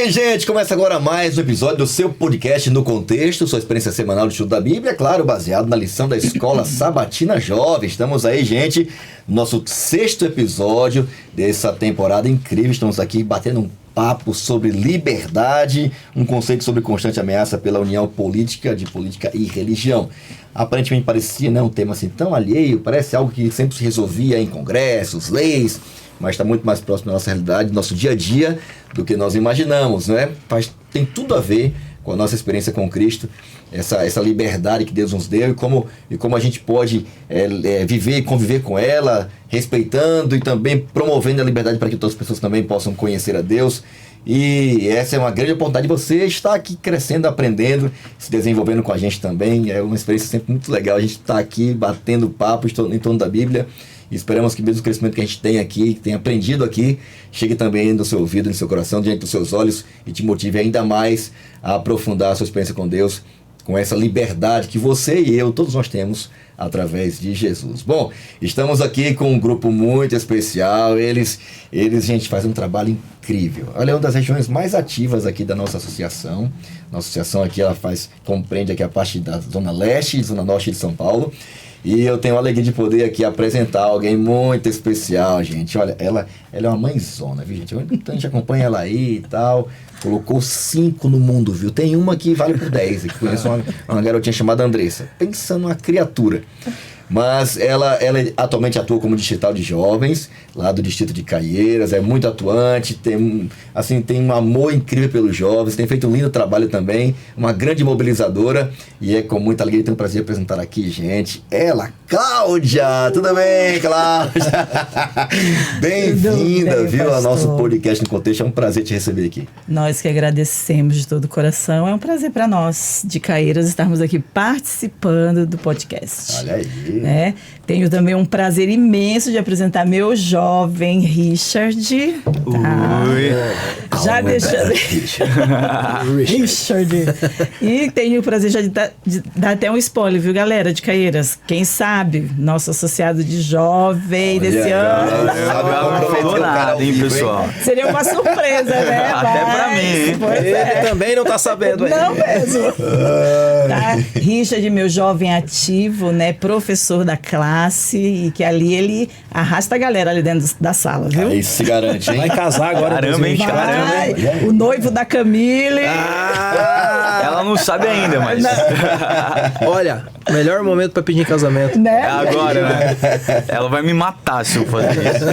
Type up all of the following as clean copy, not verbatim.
bem, gente? Começa agora mais um episódio do seu podcast No Contexto, sua experiência semanal de estudo da Bíblia, claro, baseado na lição da Escola Sabatina Jovem. Estamos aí, gente, no nosso 6º episódio dessa temporada incrível. Estamos aqui batendo um papo sobre liberdade, um conceito sobre constante ameaça pela união política, de política e religião. Aparentemente parecia, né, um tema assim tão alheio, parece algo que sempre se resolvia em congressos, leis, mas está muito mais próximo da nossa realidade, do nosso dia a dia, do que nós imaginamos, né? Tem tudo a ver com a nossa experiência com Cristo, essa liberdade que Deus nos deu e como a gente pode viver e conviver com ela, respeitando e também promovendo a liberdade para que todas as pessoas também possam conhecer a Deus. E essa é uma grande oportunidade de você estar aqui crescendo, aprendendo, se desenvolvendo com a gente também. É uma experiência sempre muito legal a gente estar aqui batendo papo em torno da Bíblia. E esperamos que mesmo o crescimento que a gente tem aqui, que tem aprendido aqui, chegue também no seu ouvido, no seu coração, diante dos seus olhos e te motive ainda mais a aprofundar a sua experiência com Deus, com essa liberdade que você e eu, todos nós temos através de Jesus. Bom, estamos aqui com um grupo muito especial. Eles, gente, fazem um trabalho incrível. Olha, é uma das regiões mais ativas aqui da nossa associação. Nossa associação aqui, ela compreende aqui a parte da Zona Leste e Zona Norte de São Paulo. E eu tenho a alegria de poder aqui apresentar alguém muito especial, gente. Olha, ela é uma mãezona, viu, gente? A gente acompanha ela aí e tal. Colocou 5 no mundo, viu? Tem uma que vale por 10. Eu conheço uma garotinha chamada Andressa. Pensa numa criatura. Mas ela atualmente atua como distrital de jovens, lá do distrito de Caieiras, é muito atuante, tem um amor incrível pelos jovens, tem feito um lindo trabalho também, uma grande mobilizadora, e é com muita alegria que tenho o prazer de apresentar aqui, gente, ela, Cláudia! Tudo bem, Cláudia? Bem-vinda, viu, ao nosso podcast No Contexto, é um prazer te receber aqui. Nós que agradecemos de todo o coração, é um prazer para nós, de Caieiras, estarmos aqui participando do podcast. Olha aí. Né? Tenho também um prazer imenso de apresentar meu jovem Richard. Tá? Já deixando. Richard. E tenho o prazer já de dar até um spoiler, viu, galera, de Caieiras? Quem sabe, nosso associado de jovem desse ano. Não falou nada, hein, pessoal? Seria uma surpresa, né? Até pra mim. Ele também não tá sabendo ainda. Não mesmo. Tá? Richard, meu jovem ativo, né? Professor da classe, e que ali ele arrasta a galera ali dentro da sala, viu? Aí se garante, hein? Vai casar agora. Caramba, hein? O noivo da Camille. Ela não sabe ainda, mas... Olha, melhor momento pra pedir casamento. Né? É agora, né? Ela vai me matar se eu fazer isso.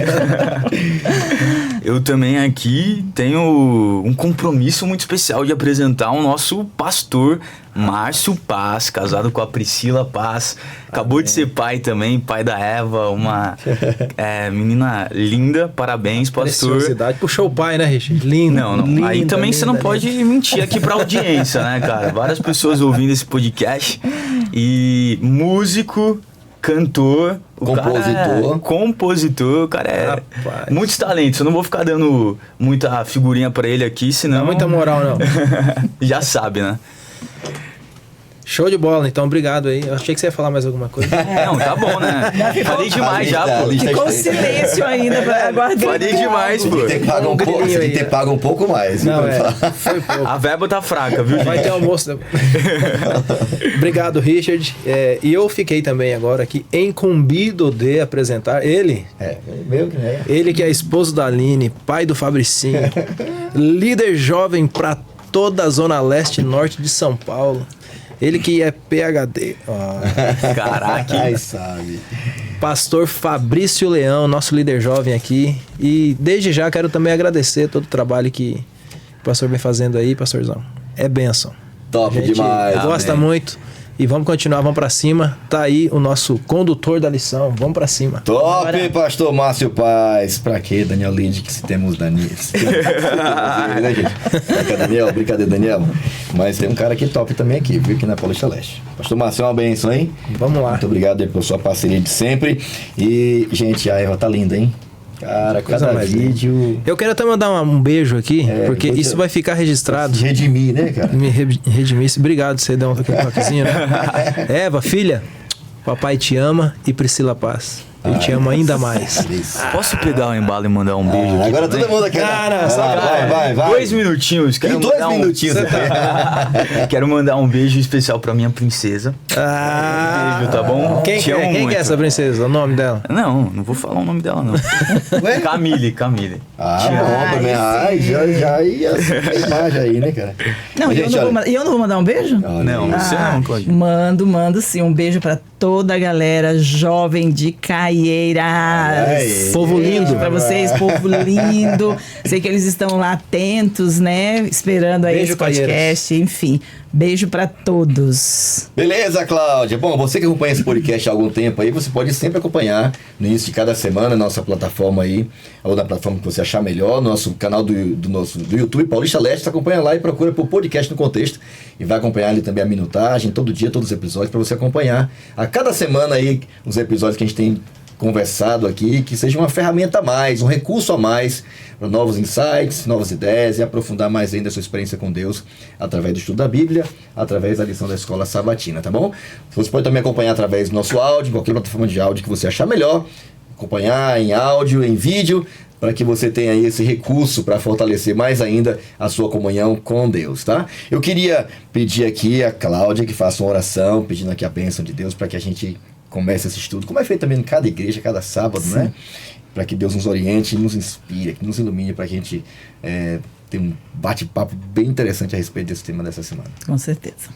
Eu também aqui tenho um compromisso muito especial de apresentar o nosso pastor Márcio Paz, casado com a Priscila Paz. Acabou de ser pai também, pai da Eva, uma menina linda. Parabéns, pastor. Preciosidade. Puxou o pai, né, Richard? Lindo. Não. Linda, aí também linda, você não pode mentir aqui pra audiência, né, cara? Várias pessoas ouvindo esse podcast. E músico, cantor, compositor, o cara é Rapaz. muitos talentos. Eu não vou ficar dando muita figurinha pra ele aqui, senão... Não dá muita moral, não. Já sabe, né? Show de bola, então obrigado aí. Eu achei que você ia falar mais alguma coisa. Não, tá bom, né? Falei demais já, pô. Ficou silêncio ainda pra aguardar. Falei demais, pô. Tem que pagar um pouco, tem que pagar um pouco mais. Não, viu? foi pouco. A verba tá fraca, viu, Vai gente? ter almoço. Obrigado, Richard. E eu fiquei também agora aqui incumbido de apresentar ele. Ele que é esposo da Aline, pai do Fabricinho, líder jovem para toda a Zona Leste e Norte de São Paulo. Ele que é PhD. Caraca. Ai, sabe. Pastor Fabrício Leão, nosso líder jovem aqui. E desde já quero também agradecer todo o trabalho que o pastor vem fazendo aí, pastorzão. É bênção. Top demais. Gosta muito. E vamos continuar, vamos pra cima. Tá aí o nosso condutor da lição. Vamos pra cima. Top, Bora. pastor Márcio Paz. Pra quê, Daniel Linde, que se temos Daniel? Né, gente? Brincadeira, Daniel. Mas tem um cara aqui top também aqui, viu? Aqui na Paulista Leste. Pastor Márcio, é uma bênção, hein? Vamos lá. Muito obrigado aí pela sua parceria de sempre. E, gente, a Eva tá linda, hein? Cara, Coisa cada mais vídeo... Eu quero até mandar um beijo aqui, porque depois isso vai ficar registrado. Se redimir, né, cara? Me redimisse. Obrigado, você deu um toquezinho, né? Eva, filha, papai te ama e Priscila Paz. Eu te amo ainda mais. Posso pegar o embalo e mandar um beijo aqui Agora também? todo mundo aqui. Cara, vai. 2 minutinhos. Tem 2 minutinhos. Quero mandar um beijo especial pra minha princesa. Ah, Beijo, tá bom? Quem Te que amo é? Quem que muito. é essa princesa? O nome dela? Não vou falar o nome dela, não. Ué? Camille. Bom também. Já ia essa imagem aí, né, cara? Não, Mas, e gente, eu não vou mandar um beijo? Não, você não, Claudinho. Mando sim. Um beijo pra toda a galera jovem de Caieiras. Aí. Povo lindo. Pra vocês, povo lindo. Sei que eles estão lá atentos, né? Esperando aí Beijo, esse podcast. Enfim, beijo pra todos. Beleza, Cláudia. Bom, você que acompanha esse podcast há algum tempo aí, você pode sempre acompanhar no início de cada semana na nossa plataforma aí, ou na plataforma que você achar melhor, nosso canal do YouTube, Paulista Leste. Você acompanha lá e procura por Podcast no Contexto e vai acompanhar ali também a minutagem, todo dia, todos os episódios, para você acompanhar a cada semana aí os episódios que a gente tem conversado aqui, que seja uma ferramenta a mais, um recurso a mais para novos insights, novas ideias e aprofundar mais ainda a sua experiência com Deus através do estudo da Bíblia, através da lição da escola sabatina, tá bom? Você pode também acompanhar através do nosso áudio, qualquer plataforma de áudio que você achar melhor, acompanhar em áudio, em vídeo, para que você tenha aí esse recurso para fortalecer mais ainda a sua comunhão com Deus, tá? Eu queria pedir aqui a Cláudia que faça uma oração, pedindo aqui a bênção de Deus para que a gente comece esse estudo, como é feito também em cada igreja, cada sábado, né? Para que Deus nos oriente, nos inspire, nos ilumine, para que a gente tenha um bate-papo bem interessante a respeito desse tema dessa semana. Com certeza.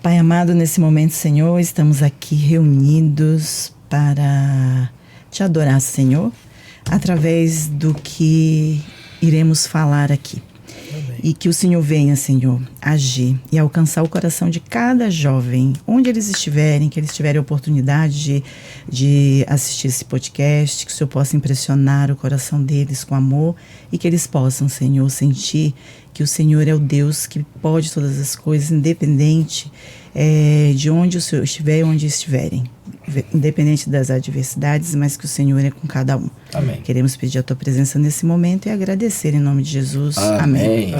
Pai amado, nesse momento, Senhor, estamos aqui reunidos para te adorar, Senhor, através do que iremos falar aqui. Amém. E que o Senhor venha, Senhor, agir e alcançar o coração de cada jovem, onde eles estiverem, que eles tiverem a oportunidade de assistir esse podcast, que o Senhor possa impressionar o coração deles com amor e que eles possam, Senhor, sentir que o Senhor é o Deus que pode todas as coisas, independente de onde o Senhor estiver e onde estiverem. Independente das adversidades, mas que o Senhor é com cada um. Amém. Queremos pedir a tua presença nesse momento e agradecer em nome de Jesus. Amém.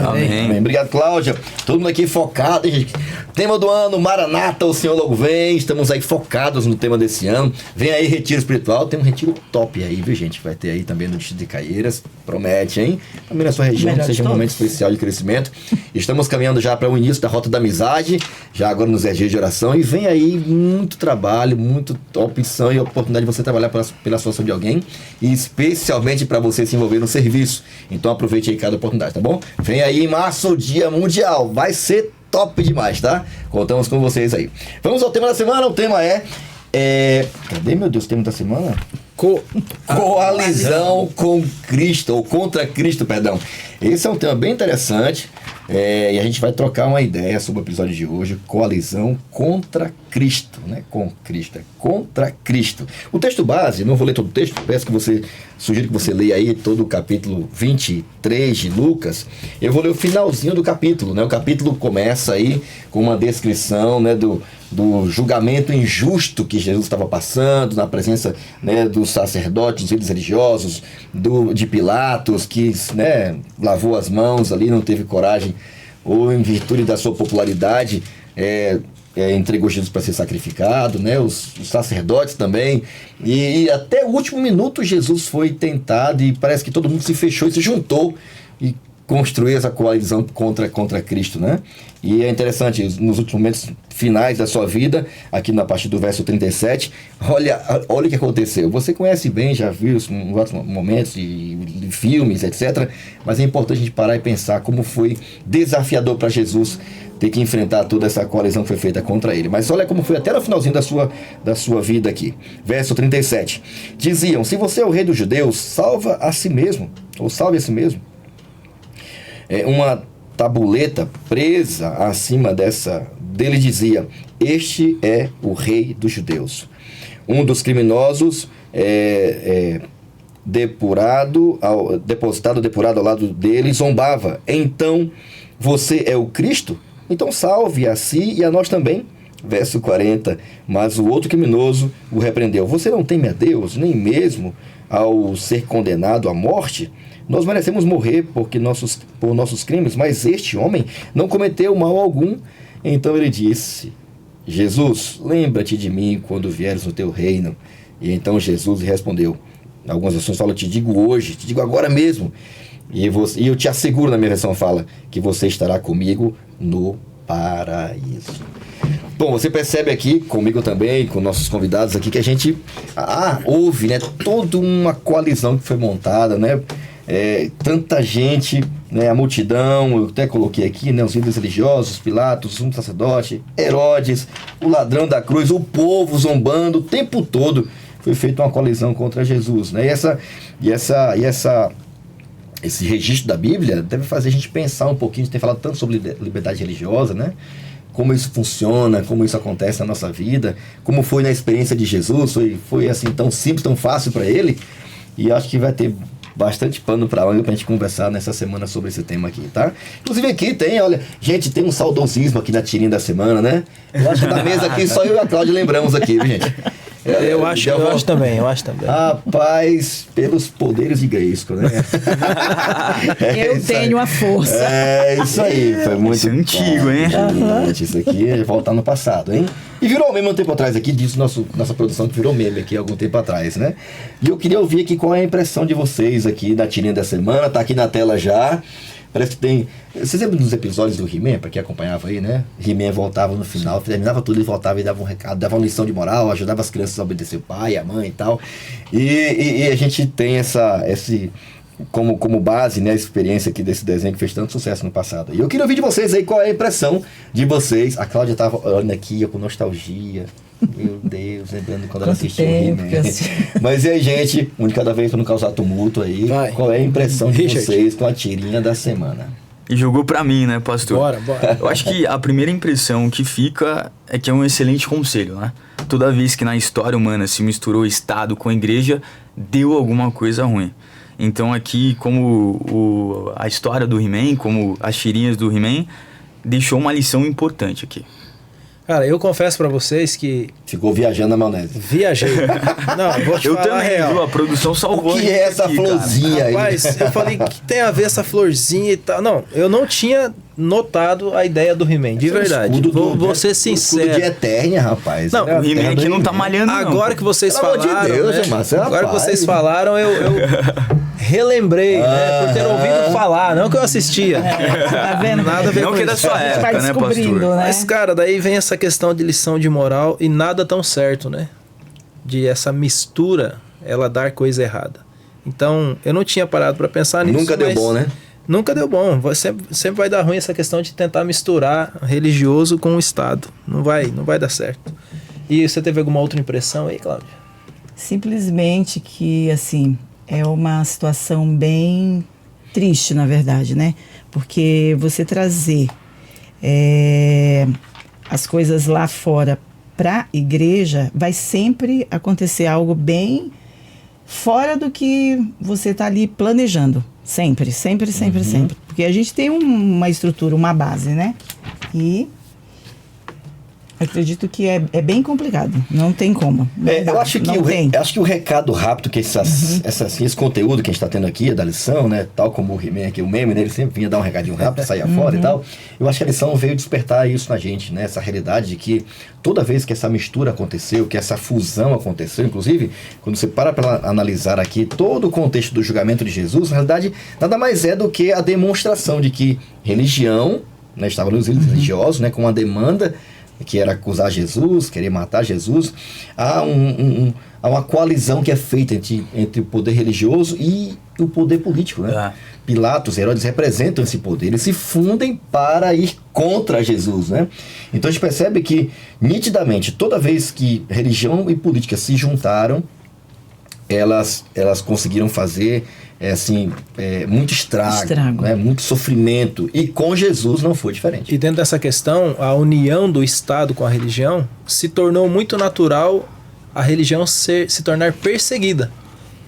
Obrigado, Cláudia. Todo mundo aqui focado, hein, gente? Tema do ano, Maranata, o Senhor logo vem. Estamos aí focados no tema desse ano. Vem aí retiro espiritual, tem um retiro top aí, viu, gente? Vai ter aí também no Distrito de Caieiras. Promete, hein? Também na sua região, que seja um momento especial de crescimento. Estamos caminhando já para o início da Rota da Amizade, já agora nos dias de oração. E vem aí muito trabalho, muito opção e oportunidade de você trabalhar pela situação de alguém e especialmente para você se envolver no serviço. Então aproveite aí cada oportunidade, tá bom? Vem aí em março, Dia Mundial. Vai ser top demais, tá? Contamos com vocês aí. Vamos ao tema da semana. O tema cadê, meu Deus, o tema da semana? Coalizão com Cristo, ou contra Cristo, perdão. Esse é um tema bem interessante. E a gente vai trocar uma ideia sobre o episódio de hoje, coalizão contra Cristo, né? Com Cristo, contra Cristo. O texto base, não vou ler todo o texto, sugiro que você leia aí todo o capítulo 23 de Lucas. Eu vou ler o finalzinho do capítulo, né? O capítulo começa aí com uma descrição, né, do julgamento injusto que Jesus estava passando, na presença, né, dos sacerdotes, dos líderes religiosos, de Pilatos, que, né, lavou as mãos ali, não teve coragem, ou em virtude da sua popularidade, entregou Jesus para ser sacrificado, né, os sacerdotes também, e até o último minuto Jesus foi tentado e parece que todo mundo se fechou e se juntou e construir essa coalizão contra Cristo, né? E é interessante, nos últimos momentos finais da sua vida, aqui na partir do verso 37, olha o que aconteceu. Você conhece bem, já viu em outros momentos de filmes, etc. Mas é importante a gente parar e pensar como foi desafiador para Jesus ter que enfrentar toda essa coalizão que foi feita contra ele. Mas olha como foi até no finalzinho da sua vida aqui. Verso 37. Diziam, se você é o rei dos judeus, salva a si mesmo, ou salve a si mesmo. Uma tabuleta presa acima dele dizia, este é o rei dos judeus. Um dos criminosos depurado ao lado dele zombava, então você é o Cristo? Então salve a si e a nós também. Verso 40, mas o outro criminoso o repreendeu, você não teme a Deus, nem mesmo ao ser condenado à morte? Nós merecemos morrer por nossos crimes, mas este homem não cometeu mal algum. Então ele disse, Jesus, lembra-te de mim quando vieres no teu reino. E então Jesus respondeu. Algumas versões falam, te digo hoje, te digo agora mesmo. E eu te asseguro, na minha versão fala, que você estará comigo no paraíso. Bom, você percebe aqui, comigo também, com nossos convidados aqui, que a gente houve, né, toda uma coalizão que foi montada, né? Tanta gente, né, a multidão, eu até coloquei aqui, né, os líderes religiosos, Pilatos, o sumo sacerdote, Herodes, o ladrão da cruz, o povo zombando o tempo todo. Foi feita uma coalizão contra Jesus, né? Esse registro da Bíblia deve fazer a gente pensar um pouquinho. A gente tem falado tanto sobre liberdade religiosa, né? Como isso funciona, como isso acontece na nossa vida, como foi na experiência de Jesus, foi assim tão simples, tão fácil para ele. E acho que vai ter bastante pano para manga pra gente conversar nessa semana sobre esse tema aqui, tá? Inclusive aqui tem, olha, gente, tem um saudosismo aqui na tirinha da semana, né? Eu acho que da mesa aqui só eu e a Cláudia lembramos aqui, viu, gente? Eu acho também. Rapaz, pelos poderes de Grayskull, né? Eu tenho a força. É isso aí, foi muito Isso é antigo, hein? Isso aqui é voltar no passado, hein? E virou meme um tempo atrás aqui, diz nossa produção que virou meme aqui algum tempo atrás, né? E eu queria ouvir aqui qual é a impressão de vocês aqui da tirinha da semana, tá aqui na tela já. Parece que tem... Vocês lembram dos episódios do He-Man, pra quem acompanhava aí, né? He-Man voltava no final, terminava tudo, ele voltava e dava um recado, dava uma lição de moral, ajudava as crianças a obedecer o pai, a mãe e tal. E a gente tem como base, né, a experiência aqui desse desenho que fez tanto sucesso no passado. E eu queria ouvir de vocês aí qual é a impressão de vocês. A Cláudia tava olhando aqui, com nostalgia. Meu Deus, lembrando quando ela assistiu o He-Man. Mas e aí, gente, um de cada vez para não causar tumulto aí, qual é a impressão de vocês com a tirinha da semana? E jogou pra mim, né, pastor? Bora. Eu acho que a primeira impressão que fica é que é um excelente conselho, né? Toda vez que na história humana se misturou Estado com a igreja, deu alguma coisa ruim. Então aqui, como a história do He-Man, como as tirinhas do He-Man, deixou uma lição importante aqui. Cara, eu confesso pra vocês que... Ficou viajando na maionese. Viajei. Não, vou te Eu falar também, real. viu? A produção salvou. O que é essa aqui, florzinha aí? Rapaz, eu falei, o que tem a ver essa florzinha e tal? Não, eu não tinha notado a ideia do He-Man, de verdade. Vou ser sincero. Escudo de Eternia, rapaz. Não, O He-Man aqui não tá malhando, não. Agora que vocês Pelo amor de falaram, Deus, né? Márcio, Agora que rapaz. vocês falaram, eu relembrei, né? Por ter ouvido falar, não que eu assistia. Tá vendo? Nada a ver Não com que é da isso. sua A gente época, vai né, descobrindo, pastor? né? Mas, cara, daí vem essa questão de lição de moral e nada tão certo, né? De essa mistura, ela dar coisa errada. Então, eu não tinha parado pra pensar nisso. Nunca deu mas bom, né? Nunca deu bom. Sempre vai dar ruim essa questão de tentar misturar religioso com o Estado. Não vai dar certo. E você teve alguma outra impressão aí, Cláudia? Simplesmente que, assim, é uma situação bem triste, na verdade, né? Porque você trazer as coisas lá fora para a igreja, vai sempre acontecer algo bem fora do que você está ali planejando. Sempre. Porque a gente tem uma estrutura, uma base, né? E acredito que é bem complicado. Não tem como. Eu acho que o recado rápido que esse conteúdo que a gente está tendo aqui, da lição, né? Tal como o He-Man aqui, o meme, né? Ele sempre vinha dar um recadinho rápido, saia fora e tal. Eu acho que a lição veio despertar isso na gente, né? Essa realidade de que toda vez que essa mistura aconteceu, que essa fusão aconteceu, inclusive, quando você para analisar aqui todo o contexto do julgamento de Jesus, na realidade, nada mais é do que a demonstração de que religião, né? Estava nos líderes religiosos, né? Com uma demanda que era acusar Jesus, querer matar Jesus, há uma coalizão que é feita entre o poder religioso e o poder político, né? Pilatos, Herodes representam esse poder, eles se fundem para ir contra Jesus, né? Então a gente percebe que, nitidamente, toda vez que religião e política se juntaram, elas conseguiram fazer muito estrago. Né? Muito sofrimento. E com Jesus não foi diferente. E dentro dessa questão, a união do Estado com a religião se tornou muito natural a religião se tornar perseguida.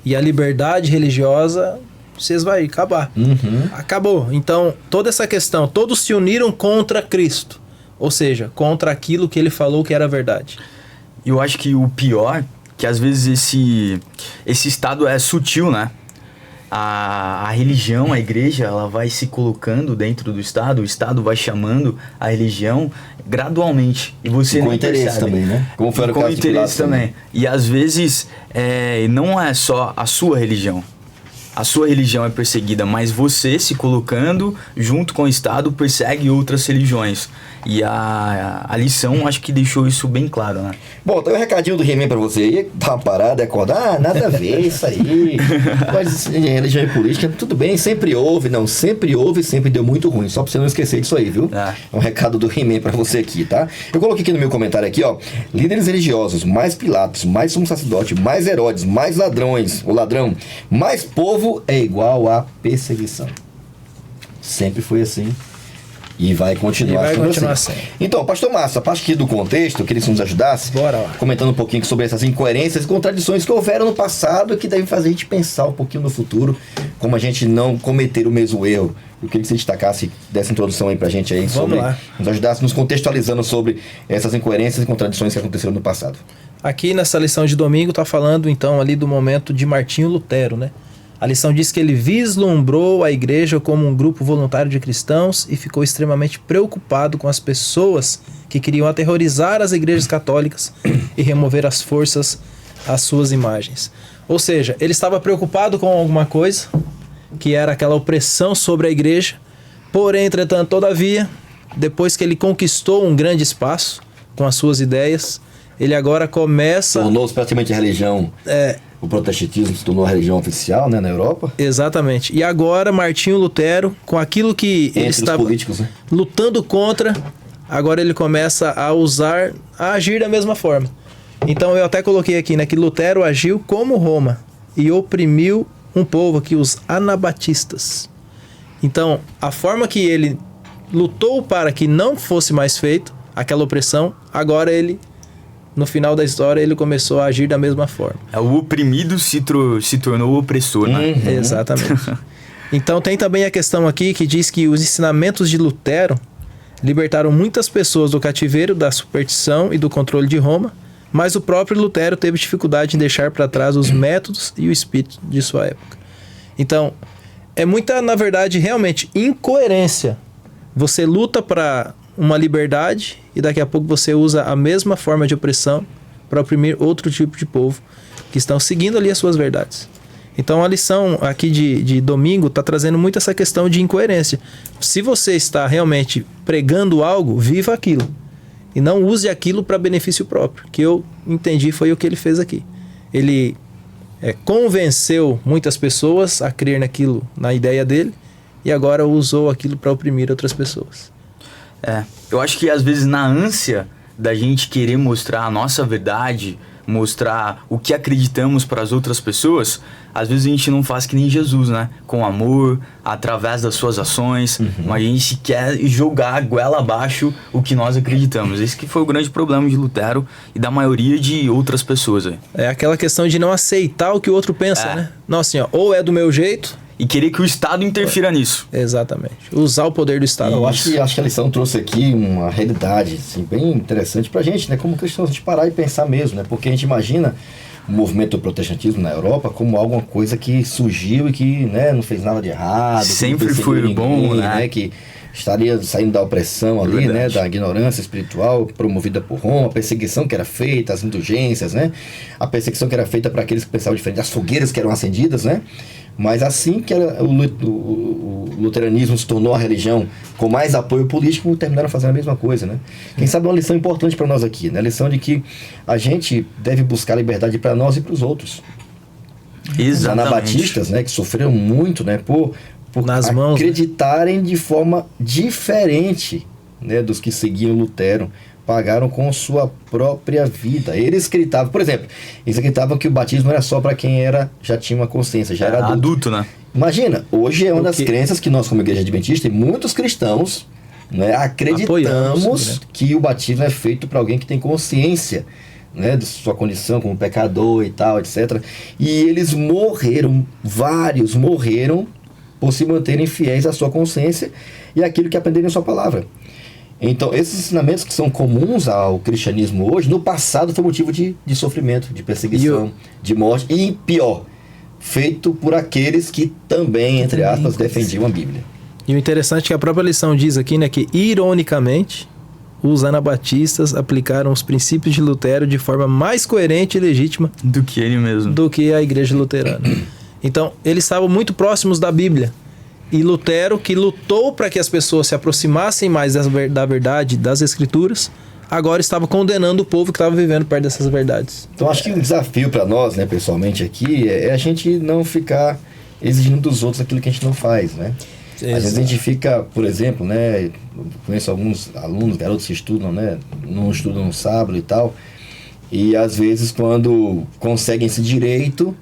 E a liberdade religiosa vai acabar. Acabou. Então, toda essa questão, todos se uniram contra Cristo. Ou seja, contra aquilo que ele falou que era verdade. Eu acho que o pior, que às vezes esse estado é sutil, né? a religião, a igreja, ela vai se colocando dentro do Estado, o Estado vai chamando a religião gradualmente. E você com nem interesse percebe. também, né? Como foi o Com caso de interesse Pilatos também. E às vezes, não é só a sua religião. A sua religião é perseguida, mas você se colocando junto com o Estado persegue outras religiões. E a lição acho que deixou isso bem claro, né? Bom, tem um recadinho do He-Man pra você aí, dar uma parada e acordar, nada a ver isso aí. Mas religião e política, tudo bem, sempre houve, sempre deu muito ruim, só pra você não esquecer disso aí, viu? É um recado do He-Man pra você aqui, tá? Eu coloquei aqui no meu comentário aqui, ó, líderes religiosos, mais Pilatos, mais sumo sacerdote, mais Herodes, mais ladrão, mais povo é igual a perseguição. Sempre foi assim. E vai continuar assim. Então, pastor Márcio, a partir do contexto, eu queria que você nos ajudasse, bora lá, comentando um pouquinho sobre essas incoerências e contradições que houveram no passado e que devem fazer a gente pensar um pouquinho no futuro, como a gente não cometer o mesmo erro. Eu queria que você destacasse dessa introdução aí pra gente aí, sobre, nos ajudasse nos contextualizando sobre essas incoerências e contradições que aconteceram no passado. Aqui nessa lição de domingo tá falando então ali do momento de Martinho Lutero, né? A lição diz que ele vislumbrou a igreja como um grupo voluntário de cristãos e ficou extremamente preocupado com as pessoas que queriam aterrorizar as igrejas católicas e remover as forças às suas imagens. Ou seja, ele estava preocupado com alguma coisa, que era aquela opressão sobre a igreja, porém, entretanto, todavia, depois que ele conquistou um grande espaço com as suas ideias, ele agora começa... Tornou-se praticamente a religião... O protestantismo se tornou a religião oficial, né, na Europa. Exatamente. E agora Martinho Lutero, com aquilo que ele estava lutando contra, agora ele começa a agir da mesma forma. Então eu até coloquei aqui, né, que Lutero agiu como Roma e oprimiu um povo aqui, os anabatistas. Então, a forma que ele lutou para que não fosse mais feito aquela opressão, agora ele... No final da história, ele começou a agir da mesma forma. O oprimido se tornou opressor, né? Uhum. Exatamente. Então, tem também a questão aqui que diz que os ensinamentos de Lutero libertaram muitas pessoas do cativeiro, da superstição e do controle de Roma, mas o próprio Lutero teve dificuldade em deixar para trás os métodos e o espírito de sua época. Então, é muita, na verdade, realmente, incoerência. Você luta para uma liberdade e daqui a pouco você usa a mesma forma de opressão para oprimir outro tipo de povo que estão seguindo ali as suas verdades. Então a lição aqui de domingo está trazendo muito essa questão de incoerência. Se você está realmente pregando algo, viva aquilo e não use aquilo para benefício próprio. Que eu entendi foi o que ele fez aqui. Ele convenceu muitas pessoas a crer naquilo, na ideia dele, e agora usou aquilo para oprimir outras pessoas. Eu acho que às vezes na ânsia da gente querer mostrar a nossa verdade, mostrar o que acreditamos para as outras pessoas, às vezes a gente não faz que nem Jesus, né? Com amor, através das suas ações, mas a gente quer jogar a goela abaixo o que nós acreditamos. Esse que foi o grande problema de Lutero e da maioria de outras pessoas. É aquela questão de não aceitar o que o outro pensa, né? Não, assim, ó, ou é do meu jeito... E querer que o Estado interfira nisso. Exatamente. Usar o poder do Estado. Eu acho que a lição trouxe aqui uma realidade assim, bem interessante pra gente, né? Como cristãos, a gente parar e pensar mesmo, né? Porque a gente imagina o movimento do protestantismo na Europa como alguma coisa que surgiu e que, né, não fez nada de errado. Sempre foi ninguém, bom, né? Que estaria saindo da opressão ali, né? Da ignorância espiritual promovida por Roma, a perseguição que era feita, as indulgências, né? A perseguição que era feita para aqueles que pensavam diferente, as fogueiras que eram acendidas, né? Mas assim que o luteranismo se tornou a religião com mais apoio político, terminaram fazendo a mesma coisa, né? Quem sabe uma lição importante para nós aqui, né? A lição de que a gente deve buscar liberdade para nós e para os outros. Exatamente. Os anabatistas, né? Que sofreram muito, né? Por nas mãos, acreditarem de forma diferente, né? Dos que seguiam Lutero. Pagaram com sua própria vida. Eles acreditavam, por exemplo, eles acreditavam que o batismo era só para quem já tinha uma consciência, já era adulto, né? Imagina, hoje é uma das crenças que nós, como igreja adventista, e muitos cristãos, né, acreditamos que o batismo é feito para alguém que tem consciência, né, de sua condição como pecador e tal, etc. E eles morreram, vários morreram por se manterem fiéis à sua consciência e àquilo que aprenderam em sua palavra. Então, esses ensinamentos que são comuns ao cristianismo hoje, no passado foi motivo de sofrimento, de perseguição, de morte e, pior, feito por aqueles que também, entre aspas, defendiam a Bíblia. E o interessante é que a própria lição diz aqui, né, que ironicamente os anabatistas aplicaram os princípios de Lutero de forma mais coerente e legítima do que ele mesmo, do que a igreja luterana. Então, eles estavam muito próximos da Bíblia. E Lutero, que lutou para que as pessoas se aproximassem mais da verdade das Escrituras, agora estava condenando o povo que estava vivendo perto dessas verdades. Então, acho que o desafio para nós, né, pessoalmente aqui, é a gente não ficar exigindo dos outros aquilo que a gente não faz, né? Exato. Às vezes a gente fica, por exemplo, né, conheço alguns alunos, garotos que estudam, né, não estudam no sábado e tal, e às vezes quando conseguem esse direito,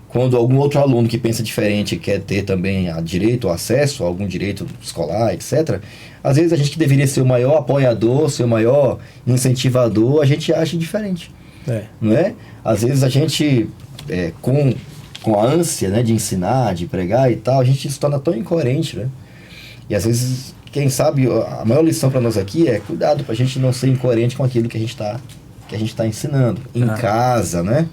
quando algum outro aluno que pensa diferente quer ter também direito ou acesso a algum direito escolar, etc., às vezes a gente que deveria ser o maior apoiador, ser o maior incentivador, a gente acha diferente. Não é? Às vezes a gente, com a ânsia, né, de ensinar, de pregar e tal, a gente se torna tão incoerente, né? E às vezes, quem sabe, a maior lição para nós aqui é cuidado para a gente não ser incoerente com aquilo que a gente está ensinando. Em casa, né?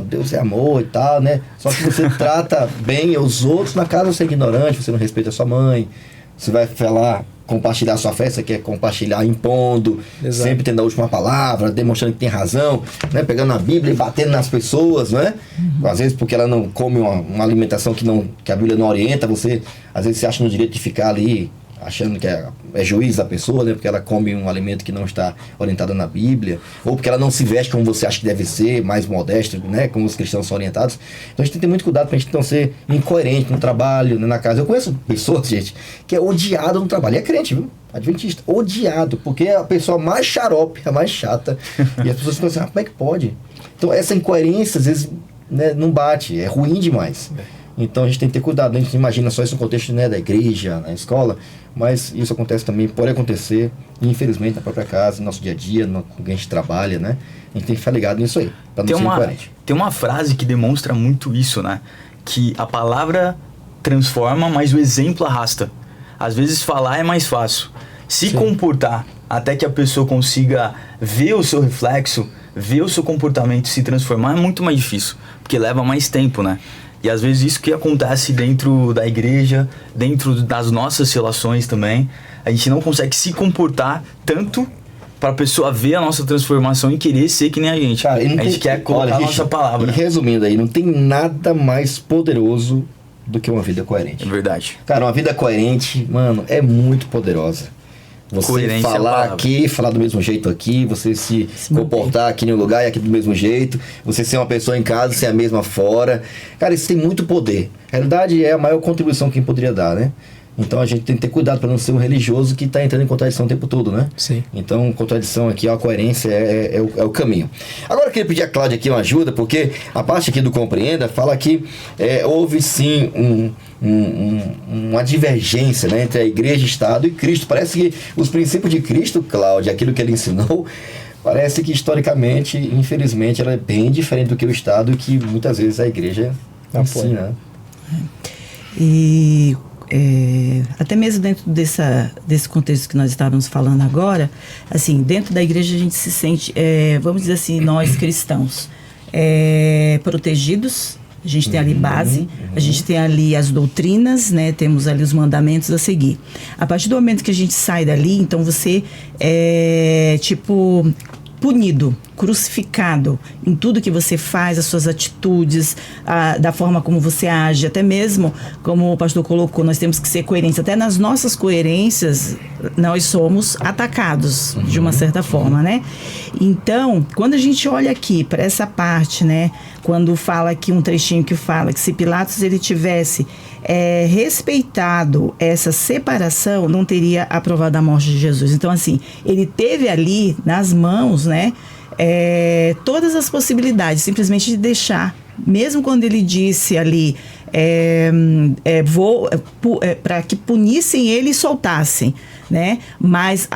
Deus é amor e tal, né? Só que você trata bem os outros, na casa você é ignorante, você não respeita a sua mãe, você vai falar, compartilhar a sua fé, você quer compartilhar impondo, Exato. Sempre tendo a última palavra, demonstrando que tem razão, né? Pegando a Bíblia e batendo nas pessoas, né? Às vezes porque ela não come uma alimentação que a Bíblia não orienta, às vezes você acha no direito de ficar ali achando que é juiz da pessoa, né? Porque ela come um alimento que não está orientado na Bíblia, ou porque ela não se veste como você acha que deve ser, mais modesto, né? Como os cristãos são orientados. Então a gente tem que ter muito cuidado para a gente não ser incoerente no trabalho, né? Na casa. Eu conheço pessoas, gente, que é odiado no trabalho. E é crente, viu? Adventista. Odiado, porque é a pessoa mais xarope, a mais chata. E as pessoas ficam assim, como é que pode? Então essa incoerência, às vezes, né, não bate, é ruim demais. Então a gente tem que ter cuidado, a gente imagina só isso no contexto, né, da igreja, na escola, mas isso acontece também, pode acontecer, infelizmente, na própria casa, no nosso dia a dia, com quem a gente trabalha, né? A gente tem que ficar ligado nisso aí, para não ser incoerente. Tem uma frase que demonstra muito isso, né? Que a palavra transforma, mas o exemplo arrasta. Às vezes falar é mais fácil. Se comportar até que a pessoa consiga ver o seu reflexo, ver o seu comportamento se transformar é muito mais difícil, porque leva mais tempo, né? E às vezes isso que acontece dentro da igreja, dentro das nossas relações também, a gente não consegue se comportar tanto para a pessoa ver a nossa transformação e querer ser que nem a gente. Cara, a gente quer colocar a nossa palavra. E resumindo aí, não tem nada mais poderoso do que uma vida coerente. É verdade. Cara, uma vida coerente, mano, é muito poderosa. Você Coerência falar aqui, falar do mesmo jeito aqui, você se comportar aqui no lugar e aqui do mesmo jeito, você ser uma pessoa em casa, ser a mesma fora. Cara, isso tem muito poder. A realidade é a maior contribuição que poderia dar, né? Então a gente tem que ter cuidado para não ser um religioso que está entrando em contradição o tempo todo, né? Sim. Então, contradição aqui, a coerência é o caminho. Agora eu queria pedir a Cláudia aqui uma ajuda, porque a parte aqui do Compreenda fala que houve sim uma divergência, né, entre a igreja, Estado e Cristo. Parece que os princípios de Cristo, Cláudia, aquilo que ele ensinou, parece que historicamente, infelizmente, ela é bem diferente do que o Estado e que muitas vezes a igreja ensina. E até mesmo dentro desse contexto que nós estávamos falando agora, assim, dentro da igreja a gente se sente, vamos dizer assim, nós cristãos, protegidos. A gente tem ali base, a gente tem ali as doutrinas, né? Temos ali os mandamentos a seguir. A partir do momento que a gente sai dali, então você é, punido, crucificado em tudo que você faz, as suas atitudes, da forma como você age, até mesmo, como o pastor colocou, nós temos que ser coerentes. Até nas nossas coerências, nós somos atacados, de uma certa forma, né? Então, quando a gente olha aqui para essa parte, né? Quando fala aqui um trechinho que fala que se Pilatos ele tivesse respeitado essa separação, não teria aprovado a morte de Jesus. Então, assim, ele teve ali nas mãos, né? Todas as possibilidades, simplesmente de deixar, mesmo quando ele disse ali, para que punissem ele e soltassem, né? Mas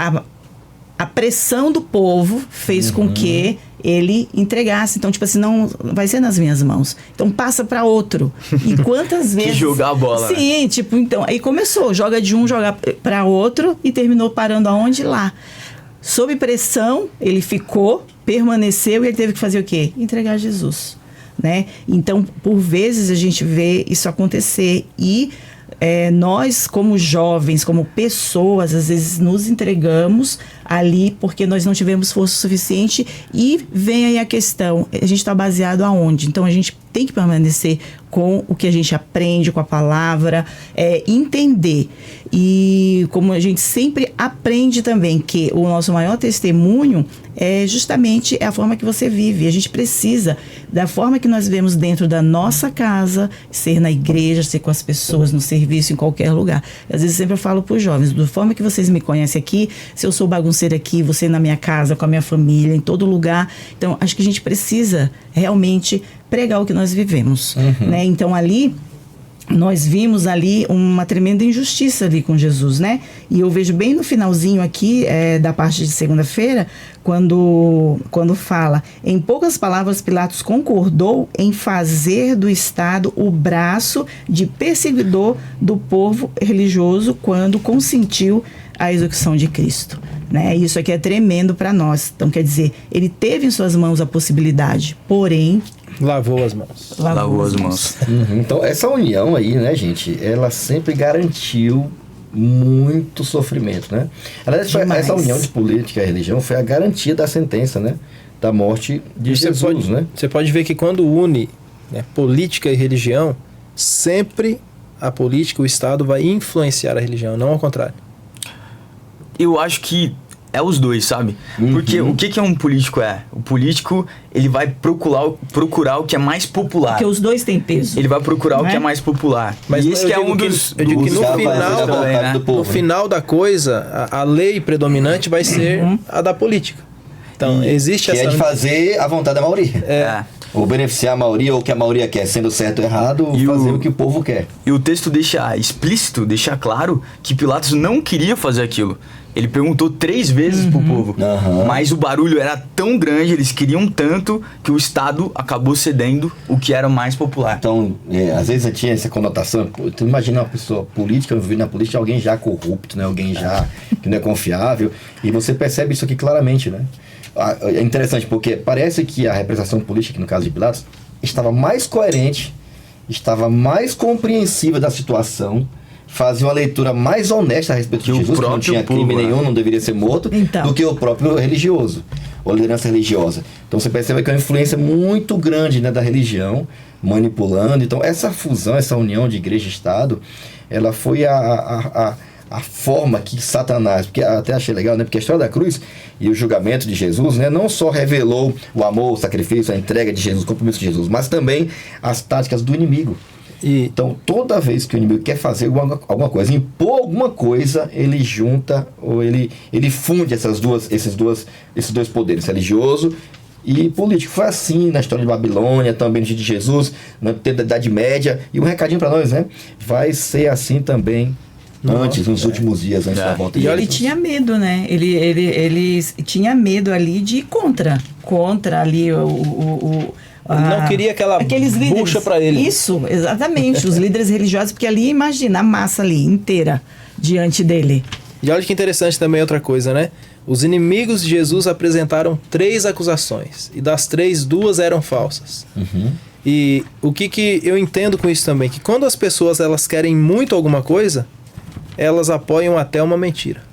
a pressão do povo fez com que ele entregasse. Então, tipo assim, não vai ser nas minhas mãos. Então, passa para outro. E quantas vezes... Que jogar a bola. Sim, né? Tipo, então, aí começou, joga de um, joga para outro e terminou parando aonde? Lá. Sob pressão, ele ficou, permaneceu e ele teve que fazer o quê? Entregar Jesus. né? Então, por vezes a gente vê isso acontecer e nós, como jovens, como pessoas, às vezes nos entregamos ali porque nós não tivemos força suficiente e vem aí a questão, a gente está baseado aonde? Então a gente tem que permanecer com o que a gente aprende, com a palavra, entender. E como a gente sempre aprende também que o nosso maior testemunho é justamente a forma que você vive. A gente precisa da forma que nós vemos dentro da nossa casa, ser na igreja, ser com as pessoas, no serviço, em qualquer lugar. Às vezes sempre eu falo para os jovens, da forma que vocês me conhecem aqui, se eu sou bagunceira aqui, você na minha casa, com a minha família, em todo lugar. Então, acho que a gente precisa realmente pregar o que nós vivemos, né? Então, ali, nós vimos ali uma tremenda injustiça ali com Jesus, né? E eu vejo bem no finalzinho aqui, da parte de segunda-feira, quando fala, em poucas palavras, Pilatos concordou em fazer do Estado o braço de perseguidor do povo religioso quando consentiu a execução de Cristo, né? Isso aqui é tremendo para nós. Então, quer dizer, ele teve em suas mãos a possibilidade, porém... Lavou as mãos. Lavou as mãos. Então, essa união aí, né, gente, ela sempre garantiu muito sofrimento, né? Aliás, essa união de política e religião foi a garantia da sentença, né? Da morte de Jesus, né? Você pode ver que quando une, né, política e religião, sempre a política, o Estado vai influenciar a religião, não ao contrário. Eu acho que é os dois, sabe? Porque o que um político é? O político, ele vai procurar o que é mais popular. Porque os dois têm peso. Ele vai procurar o que é mais popular. Mas e esse eu é digo um que, dos... eu digo que no final, também, né? no final da coisa, a lei predominante vai ser a da política. Então, existe que essa... é de fazer a vontade da maioria. Ou beneficiar a maioria, ou o que a maioria quer, sendo certo ou errado, ou fazer o que o povo quer. E o texto deixa explícito, deixa claro que Pilatos não queria fazer aquilo. Ele perguntou 3 vezes pro povo. Mas o barulho era tão grande, eles queriam tanto, que o Estado acabou cedendo o que era mais popular. Então, às vezes tinha essa conotação. Tu imagina uma pessoa política, eu vi na política alguém já corrupto, né? Alguém já que não é confiável. E você percebe isso aqui claramente, né? É interessante porque parece que a representação política, no caso de Pilatos, estava mais coerente, estava mais compreensiva da situação, fazia uma leitura mais honesta a respeito de Jesus, que não tinha crime nenhum, não deveria ser morto, do que o próprio religioso, ou liderança religiosa. Então você percebe que é uma influência muito grande, né, da religião, manipulando. Então essa fusão, essa união de igreja e Estado, ela foi a forma que Satanás, porque até achei legal, né? Porque a história da cruz e o julgamento de Jesus, né, não só revelou o amor, o sacrifício, a entrega de Jesus, o compromisso de Jesus, mas também as táticas do inimigo. Então, toda vez que o inimigo quer fazer alguma coisa, impor alguma coisa, ele junta ou ele funde esses dois poderes, religioso e político. Foi assim na história de Babilônia, também no dia de Jesus, no tempo da Idade Média. E um recadinho para nós, né? Vai ser assim também nos últimos dias, antes da volta de Jesus. E ele tinha medo, né? Ele tinha medo ali de contra ali não queria aquela bucha para ele. Isso, exatamente. Os líderes religiosos, porque ali, imagina, a massa ali inteira diante dele. E olha que interessante também outra coisa, né? Os inimigos de Jesus apresentaram 3 acusações. E das 3, 2 eram falsas. E o que eu entendo com isso também? Que quando as pessoas elas querem muito alguma coisa, elas apoiam até uma mentira.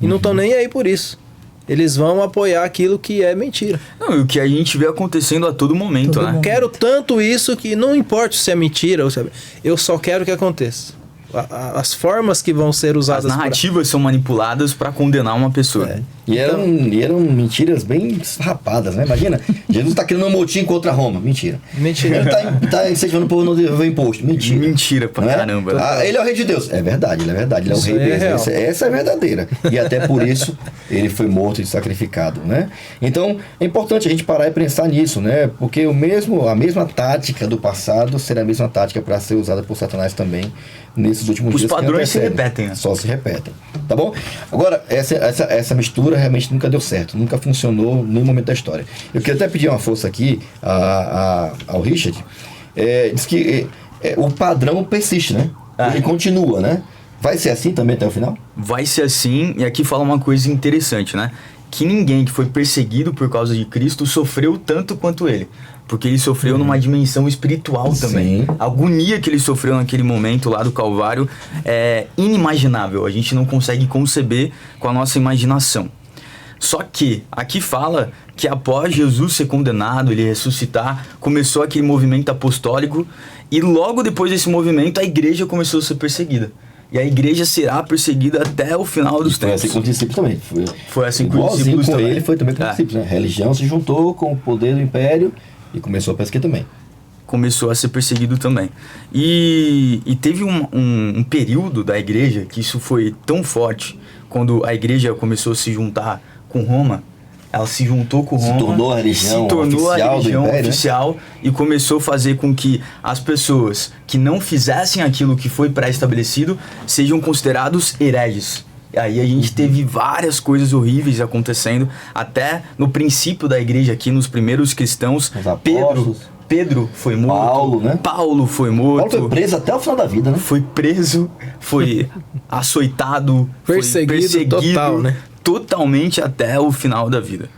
E não estão nem aí por isso. Eles vão apoiar aquilo que é mentira. Não, e o que a gente vê acontecendo a todo momento, né? Quero tanto isso que não importa se é mentira ou se é... Eu só quero que aconteça. As formas que vão ser usadas... As narrativas são manipuladas para condenar uma pessoa. E eram mentiras bem esfarrapadas, né? Imagina, Jesus está querendo um motim contra Roma. Mentira. Ele está incentivando o povo a não devolver imposto. Mentira. Mentira pra caramba. Ele é o rei de Deus. É verdade, ele é verdade. Ele é o rei mesmo. Essa é verdadeira. E até por isso ele foi morto e sacrificado, né? Então, é importante a gente parar e pensar nisso, né? Porque a mesma tática do passado será a mesma tática para ser usada por Satanás também nesses últimos dias. Os padrões se repetem, né? Só se repetem, tá bom? Agora, essa mistura realmente nunca deu certo, nunca funcionou em nenhum momento da história. Eu queria até pedir uma força aqui ao Richard. Diz que o padrão persiste, né? Ele continua, né? Vai ser assim também até o final? Vai ser assim, e aqui fala uma coisa interessante, né? Que ninguém que foi perseguido por causa de Cristo sofreu tanto quanto ele. porque ele sofreu numa dimensão espiritual também. Sim. A agonia que ele sofreu naquele momento lá do Calvário é inimaginável. A gente não consegue conceber com a nossa imaginação. Só que aqui fala que após Jesus ser condenado, ele ressuscitar, começou aquele movimento apostólico e logo depois desse movimento a igreja começou a ser perseguida. E a igreja será perseguida até o final dos tempos. Foi assim com os discípulos também. Foi assim com os igualzinho discípulos com também. ele, foi também com os discípulos, né? A religião se juntou com o poder do império e começou a perseguir também. Começou a ser perseguido também. E teve um período da igreja que isso foi tão forte, quando a igreja começou a se juntar com Roma. Ela se juntou com Roma, se tornou a religião oficial, e começou a fazer com que as pessoas que não fizessem aquilo que foi pré-estabelecido sejam considerados hereges. E aí a gente teve várias coisas horríveis acontecendo, até no princípio da igreja aqui, nos primeiros cristãos. Pedro foi morto. Paulo foi morto. Paulo foi preso até o final da vida, né? Foi preso, foi açoitado, perseguido total, né? Totalmente até o final da vida.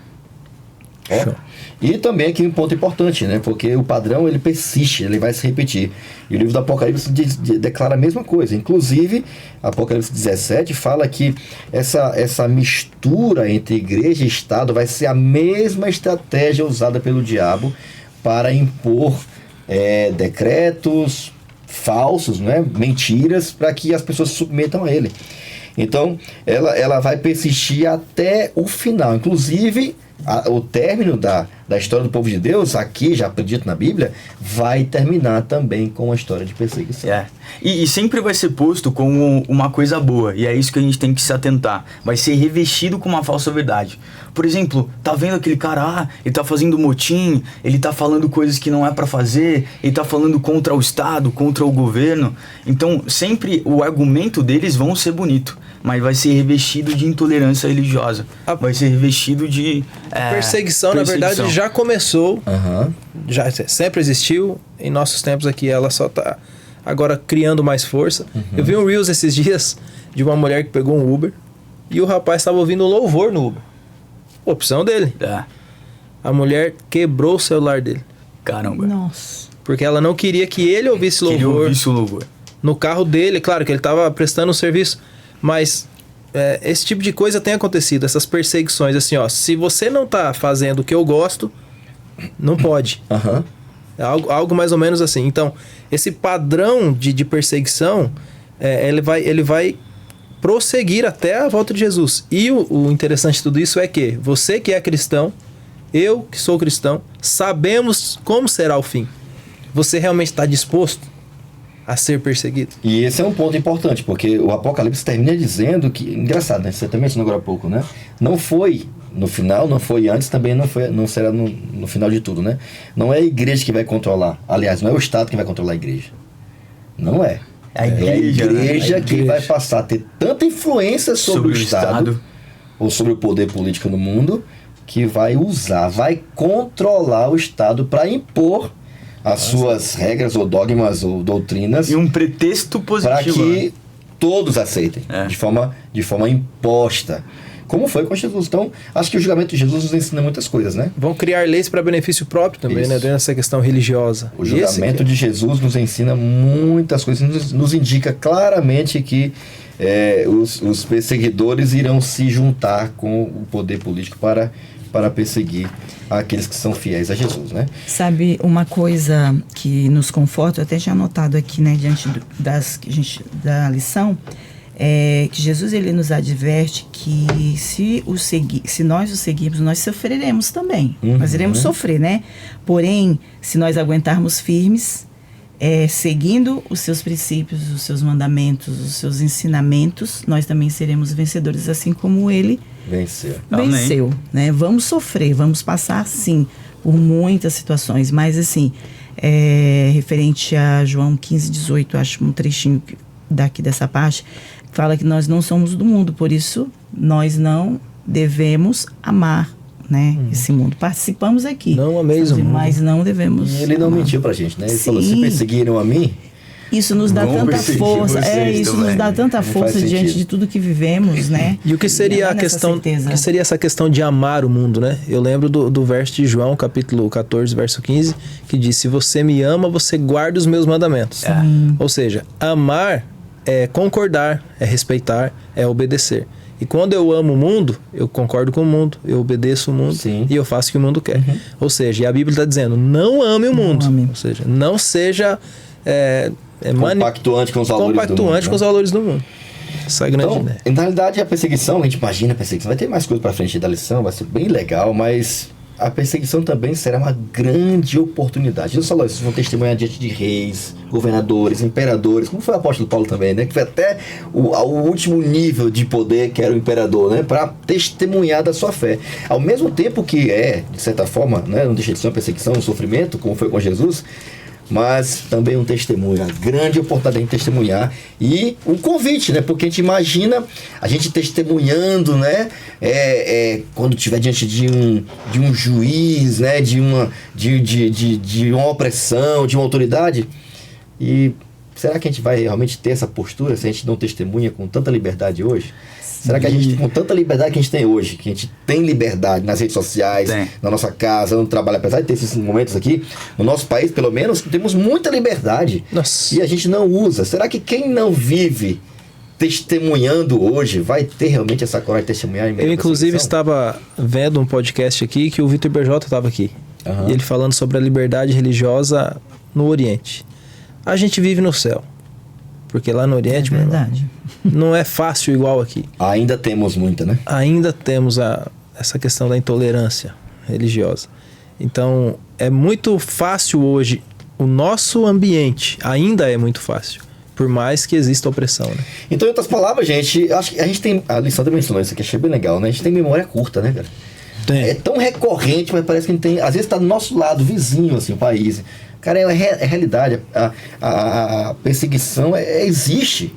E também aqui um ponto importante, né? Porque o padrão, ele persiste, ele vai se repetir. E o livro do Apocalipse declara a mesma coisa. Inclusive, Apocalipse 17 fala que essa mistura entre igreja e Estado vai ser a mesma estratégia usada pelo diabo para impor decretos falsos, né? Mentiras, para que as pessoas se submetam a ele. Então, ela vai persistir até o final. Inclusive, o término da história do povo de Deus, aqui já dito na Bíblia, vai terminar também com a história de perseguição. E sempre vai ser posto como uma coisa boa, e é isso que a gente tem que se atentar. Vai ser revestido com uma falsa verdade. Por exemplo, tá vendo aquele cara, ele tá fazendo motim, ele tá falando coisas que não é pra fazer, ele tá falando contra o Estado, contra o governo. Então, sempre o argumento deles vão ser bonito, mas vai ser revestido de intolerância religiosa. Vai ser revestido de... perseguição, na verdade, já começou, já sempre existiu. Em nossos tempos aqui, ela só tá agora criando mais força. Eu vi um Reels esses dias de uma mulher que pegou um Uber e o rapaz estava ouvindo louvor no Uber. Opção dele. A mulher quebrou o celular dele. Caramba. Nossa. Porque ela não queria que ele ouvisse louvor. No carro dele, claro que ele estava prestando um serviço, mas esse tipo de coisa tem acontecido, essas perseguições, assim, ó, se você não tá fazendo o que eu gosto, não pode. É algo mais ou menos assim. Então, esse padrão de perseguição, ele vai prosseguir até a volta de Jesus. E o interessante de tudo isso é que você que é cristão, eu que sou cristão, sabemos como será o fim. Você realmente está disposto a ser perseguido? E esse é um ponto importante, porque o Apocalipse termina dizendo que... Engraçado, né? Você também mencionou agora há pouco, né? Não foi no final, não foi antes, também não será no final de tudo, né? Não é a igreja que vai controlar. Aliás, não é o Estado que vai controlar a igreja. Não é. É a igreja, que vai passar a ter tanta influência sobre o Estado ou sobre o poder político no mundo, que vai controlar o Estado para impor as suas regras ou dogmas ou doutrinas. E um pretexto positivo. Para que todos aceitem, de forma imposta. Como foi com Jesus. Então, acho que o julgamento de Jesus nos ensina muitas coisas, né? Vão criar leis para benefício próprio também, né? Dentro dessa questão religiosa. O julgamento de Jesus nos ensina muitas coisas, nos indica claramente que os perseguidores irão se juntar com o poder político para perseguir aqueles que são fiéis a Jesus, né? Sabe, uma coisa que nos conforta, eu até tinha anotado aqui, né, diante da lição, é que Jesus, ele nos adverte que se nós o seguirmos, nós sofreremos também. Nós iremos sofrer, né? Porém, se nós aguentarmos firmes, seguindo os seus princípios, os seus mandamentos, os seus ensinamentos, nós também seremos vencedores, assim como ele venceu, né? Vamos sofrer, vamos passar, sim, por muitas situações, mas assim, referente a João 15:18, acho um trechinho daqui dessa parte, fala que nós não somos do mundo, por isso nós não devemos amar, né, esse mundo. Participamos aqui. Não ameis o mundo. Mas não devemos E ele não mentiu pra gente, né? Ele falou, se perseguiram a mim, Isso nos dá Vamos tanta perseguir força. vocês Isso também. nos dá tanta Não força faz diante sentido. de tudo que vivemos, né? E o que seria a Nessa questão, certeza. que seria essa questão de amar o mundo, né? Eu lembro do verso de João, capítulo 14, verso 15, que diz: se você me ama, você guarda os meus mandamentos. Ou seja, amar é concordar, é respeitar, é obedecer. E quando eu amo o mundo, eu concordo com o mundo, eu obedeço o mundo. Sim. E eu faço o que o mundo quer. Ou seja, e a Bíblia está dizendo, não ame o mundo. ame. Ou seja, não seja Compactuante com os valores do mundo. compactuante com os valores do mundo. Essa é a grande Então, ideia. na realidade, a perseguição, a gente imagina a perseguição, vai ter mais coisa pra frente da lição, vai ser bem legal, mas a perseguição também será uma grande oportunidade. Jesus falou, vocês vão testemunhar diante de reis, governadores, imperadores, como foi o apóstolo Paulo também, né? Que foi até o último nível de poder que era o imperador, né? Para testemunhar da sua fé. Ao mesmo tempo que de certa forma, né? Não deixa de ser uma perseguição, um sofrimento, como foi com Jesus, mas também um testemunho, a grande oportunidade de testemunhar e um convite, né? Porque a gente imagina a gente testemunhando, né? Quando estiver diante de um juiz, né? De uma opressão, de uma autoridade. E será que a gente vai realmente ter essa postura se a gente não testemunha com tanta liberdade hoje? Será que a gente, com tanta liberdade que a gente tem hoje, que a gente tem liberdade nas redes sociais, na nossa casa, no trabalho, apesar de ter esses momentos aqui, no nosso país, pelo menos, temos muita liberdade. Nossa. E a gente não usa. Será que quem não vive testemunhando hoje vai ter realmente essa coragem de testemunhar? Eu, inclusive, estava vendo um podcast aqui que o Vitor Berjota estava aqui. E ele falando sobre a liberdade religiosa no Oriente. A gente vive no céu. Porque lá no Oriente, meu irmão, não é fácil igual aqui. Ainda temos muita, né? Ainda temos essa questão da intolerância religiosa. Então, é muito fácil hoje. O nosso ambiente ainda é muito fácil. Por mais que exista opressão, né? Então, em outras palavras, gente, acho que a gente tem... A lição também mencionou isso aqui, achei bem legal, né? A gente tem memória curta, né, cara? Tem. É tão recorrente, mas parece que a gente tem... Às vezes tá do nosso lado, vizinho, assim, o país. Cara, é realidade. A perseguição existe.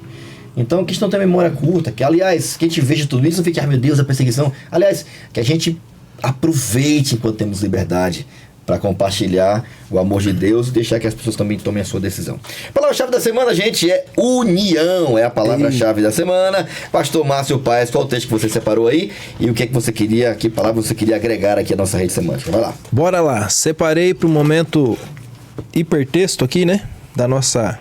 Então, a questão tem memória curta. Que, aliás, que a gente veja tudo isso, não fique, meu Deus, a perseguição. Aliás, que a gente aproveite enquanto temos liberdade para compartilhar o amor de Deus e deixar que as pessoas também tomem a sua decisão. A palavra-chave da semana, gente, é união. É a palavra-chave da semana. Pastor Márcio Paes, qual o texto que você separou aí? E o que é que você queria, que palavra você queria agregar aqui à nossa rede semântica? Vai lá. Bora lá. Separei para o momento hipertexto aqui, né? Da nossa